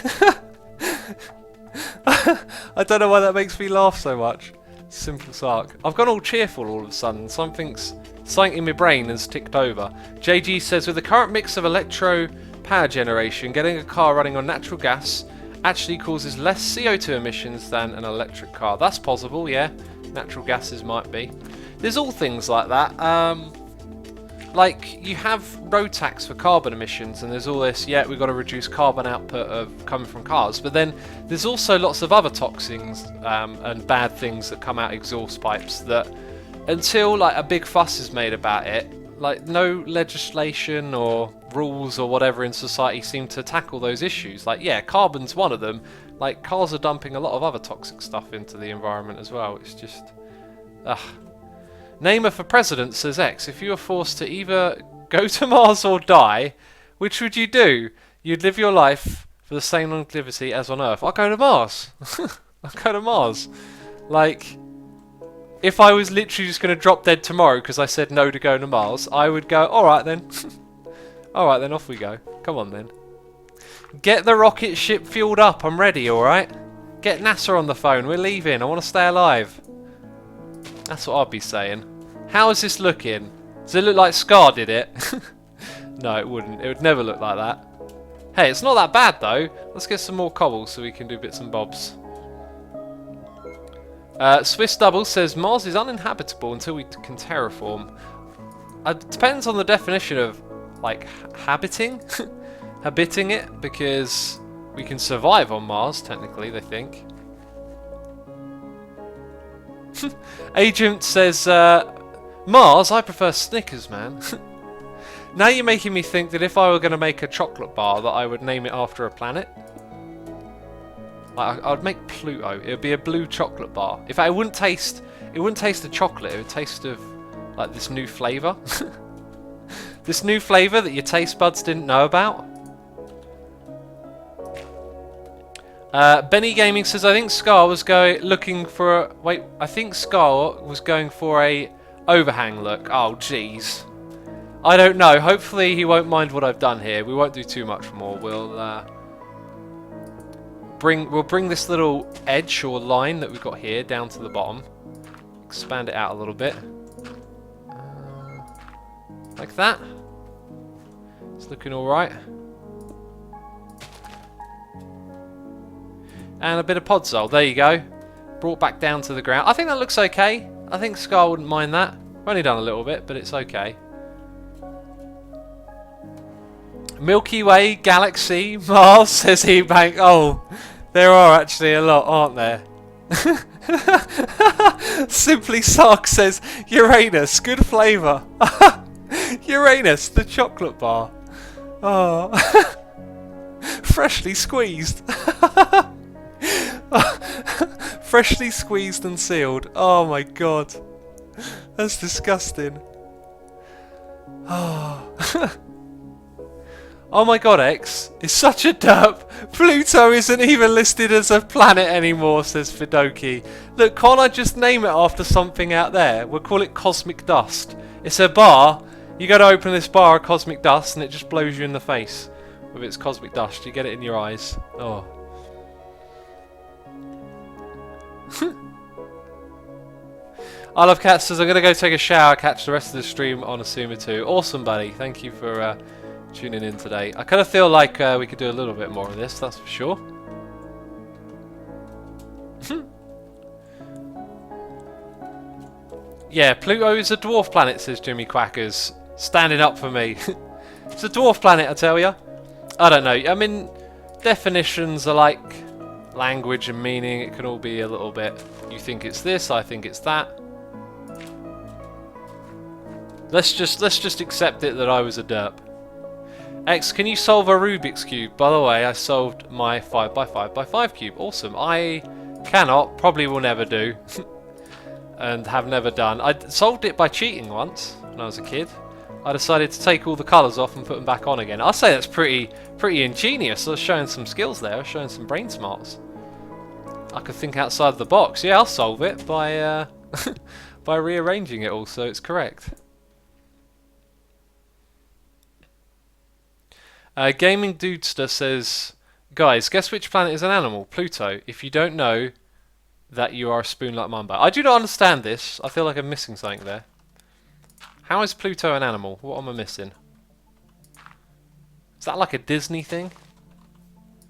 I don't know why that makes me laugh so much. Simple Sark. I've gone all cheerful all of a sudden. Something in my brain has ticked over. JG says, with the current mix of electro power generation, getting a car running on natural gas actually causes less CO2 emissions than an electric car. That's possible, yeah. Natural gases might be. There's all things like that. Like, you have road tax for carbon emissions, and there's all this, yeah, we've got to reduce carbon output of coming from cars. But then there's also lots of other toxins and bad things that come out exhaust pipes that, until like a big fuss is made about it, like no legislation or rules or whatever in society seem to tackle those issues. Like, yeah, carbon's one of them. Like, cars are dumping a lot of other toxic stuff into the environment as well. It's just, ugh. Namer for president says X, if you were forced to either go to Mars or die, which would you do? You'd live your life for the same longevity as on Earth. I'll go to Mars. I'll go to Mars. Like, if I was literally just going to drop dead tomorrow because I said no to go to Mars, I would go, alright then. Alright then, off we go. Come on then. Get the rocket ship fueled up. I'm ready, alright? Get NASA on the phone. We're leaving. I want to stay alive. That's what I'd be saying. How is this looking? Does it look like Scar did it? No, it wouldn't. It would never look like that. Hey, it's not that bad though. Let's get some more cobble so we can do bits and bobs. Swiss Double says Mars is uninhabitable until we can terraform. It depends on the definition of like habiting, habiting it, because we can survive on Mars technically. They think. Agent says Mars. I prefer Snickers, man. Now you're making me think that if I were going to make a chocolate bar, that I would name it after a planet. Like, I'd make Pluto. It would be a blue chocolate bar. In fact, it wouldn't taste of chocolate. It would taste of like this new flavour. This new flavour that your taste buds didn't know about. Benny Gaming says, I think Scar was looking for a... Wait, I think Scar was going for a overhang look. Oh, jeez. I don't know. Hopefully he won't mind what I've done here. We won't do too much more. We'll bring this little edge or line that we've got here down to the bottom. Expand it out a little bit. Like that. It's looking alright. And a bit of podzol. There you go. Brought back down to the ground. I think that looks okay. I think Scar wouldn't mind that. I've only done a little bit, but it's okay. Milky Way, Galaxy, Mars, says Heatbank. Oh, there are actually a lot, aren't there? Simply Sark says Uranus, good flavour. Uranus, the chocolate bar. Oh, freshly squeezed. Freshly squeezed and sealed. Oh my god, that's disgusting. Oh. Oh my god, X is such a derp. Pluto isn't even listed as a planet anymore, says Fidoki. Look, can't I just name it after something out there? We'll call it Cosmic Dust. It's a bar. You go to open this bar of Cosmic Dust and it just blows you in the face with its cosmic dust. You get it in your eyes. Oh. I Love Cats says, I'm going to go take a shower, catch the rest of the stream on Asuma 2. Awesome, buddy. Thank you for... tuning in today. I kind of feel like we could do a little bit more of this, that's for sure. Yeah, Pluto is a dwarf planet, says Jimmy Quackers. Standing up for me. It's a dwarf planet, I tell ya. I don't know. I mean, definitions are like language and meaning. It can all be a little bit. You think it's this, I think it's that. Let's just accept it that I was a derp. X, can you solve a Rubik's Cube? By the way, I solved my 5x5x5 cube. Awesome. I cannot, probably will never do, and have never done. I solved it by cheating once when I was a kid. I decided to take all the colours off and put them back on again. I'll say that's pretty ingenious. I was showing some skills there. I was showing some brain smarts. I could think outside the box. Yeah, I'll solve it by by rearranging it all so it's correct. Gaming Dudester says, guys, guess which planet is an animal? Pluto. If you don't know that, you are a spoon like Mumbo. I do not understand this. I feel like I'm missing something there. How is Pluto an animal? What am I missing? Is that like a Disney thing?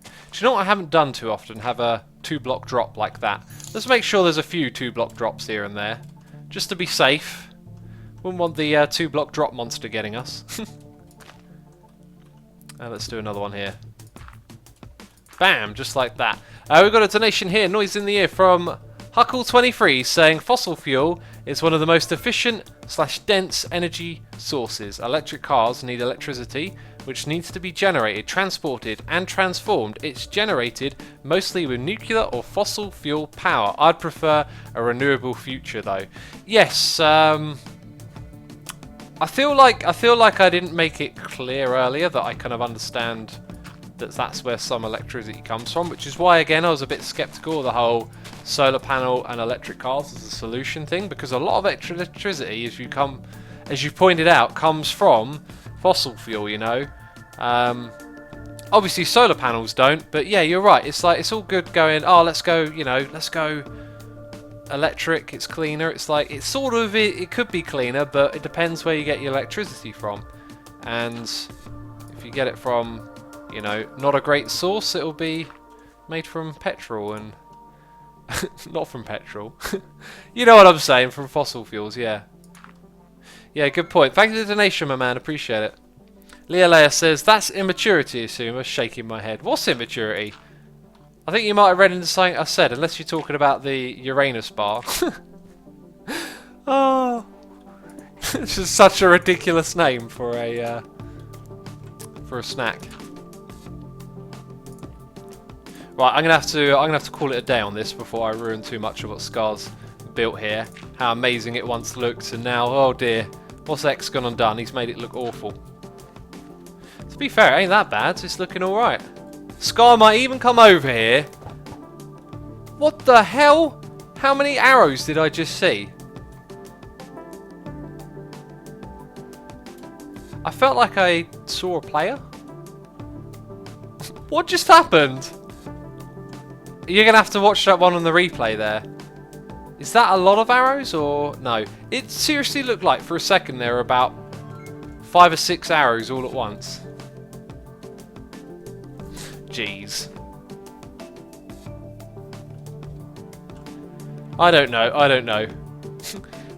Do you know what I haven't done too often? Have a 2-block drop like that. Let's make sure there's a few 2-block drops here and there. Just to be safe. Wouldn't want the 2-block drop monster getting us. Let's do another one here. Bam, just like that. We've got a donation here, noise in the ear, from Huckle23 saying fossil fuel is one of the most efficient / dense energy sources. Electric cars need electricity, which needs to be generated, transported and transformed. It's generated mostly with nuclear or fossil fuel power. I'd prefer a renewable future though. Yes, I feel like I didn't make it clear earlier that I kind of understand that's where some electricity comes from, which is why, again, I was a bit skeptical of the whole solar panel and electric cars as a solution thing, because a lot of electricity, as you pointed out, comes from fossil fuel, you know. Obviously solar panels don't, but yeah, you're right. It's like, it's all good going, oh, let's go, you know, let's go electric, it's cleaner. It's like, it's sort of, it could be cleaner, but it depends where you get your electricity from. And if you get it from, you know, not a great source, it'll be made from petrol and not from petrol. You know what I'm saying, from fossil fuels, yeah. Yeah, good point. Thank you for the donation, my man, appreciate it. Leia says, that's immaturity, Asuma, shaking my head. What's immaturity? I think you might have read into something I said, unless you're talking about the Uranus bar. Oh, this is such a ridiculous name for a snack. Right, I'm gonna have to call it a day on this before I ruin too much of what Scar's built here. How amazing it once looked, and now, oh dear, what's X gone and done? He's made it look awful. To be fair, it ain't that bad. It's looking all right. Scar might even come over here. What the hell? How many arrows did I just see? I felt like I saw a player. What just happened? You're going to have to watch that one on the replay there. Is that a lot of arrows or no? It seriously looked like for a second there were about 5 or 6 arrows all at once. Jeez. I don't know.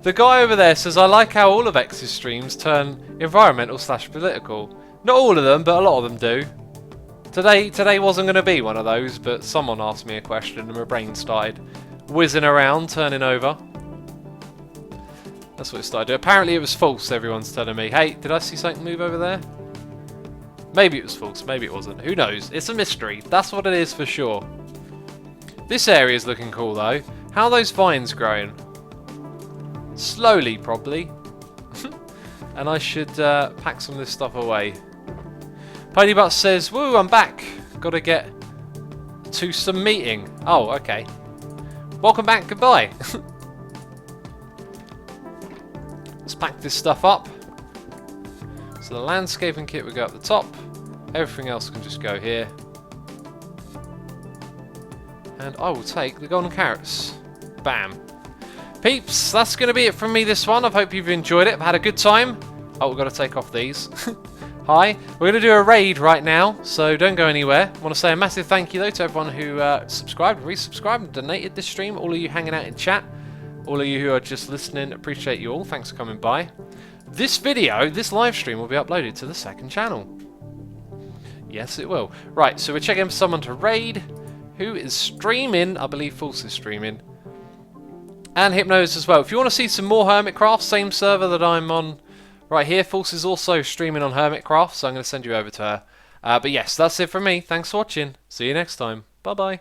The guy over there says, I like how all of X's streams turn environmental/political. Not all of them, but a lot of them do. Today wasn't going to be one of those, but someone asked me a question and my brain started whizzing around, turning over. That's what it started doing. Apparently it was false, everyone's telling me. Hey, did I see something move over there? Maybe it was false, maybe it wasn't. Who knows? It's a mystery. That's what it is for sure. This area is looking cool though. How are those vines growing? Slowly, probably. And I should pack some of this stuff away. Ponybutt says, woo, I'm back. Gotta get to some meeting. Oh, okay. Welcome back, goodbye. Let's pack this stuff up. So the landscaping kit will go up the top. Everything else can just go here. And I will take the golden carrots. Bam. Peeps, that's going to be it from me this one. I hope you've enjoyed it. I've had a good time. Oh, we've got to take off these. Hi. We're going to do a raid right now, so don't go anywhere. I want to say a massive thank you, though, to everyone who subscribed, resubscribed, and donated this stream. All of you hanging out in chat. All of you who are just listening, appreciate you all. Thanks for coming by. This video, this live stream, will be uploaded to the second channel. Yes, it will. Right, so we're checking for someone to raid. Who is streaming? I believe False is streaming. And Hypnose as well. If you want to see some more Hermitcraft, same server that I'm on right here. False is also streaming on Hermitcraft, so I'm going to send you over to her. But yes, that's it from me. Thanks for watching. See you next time. Bye-bye.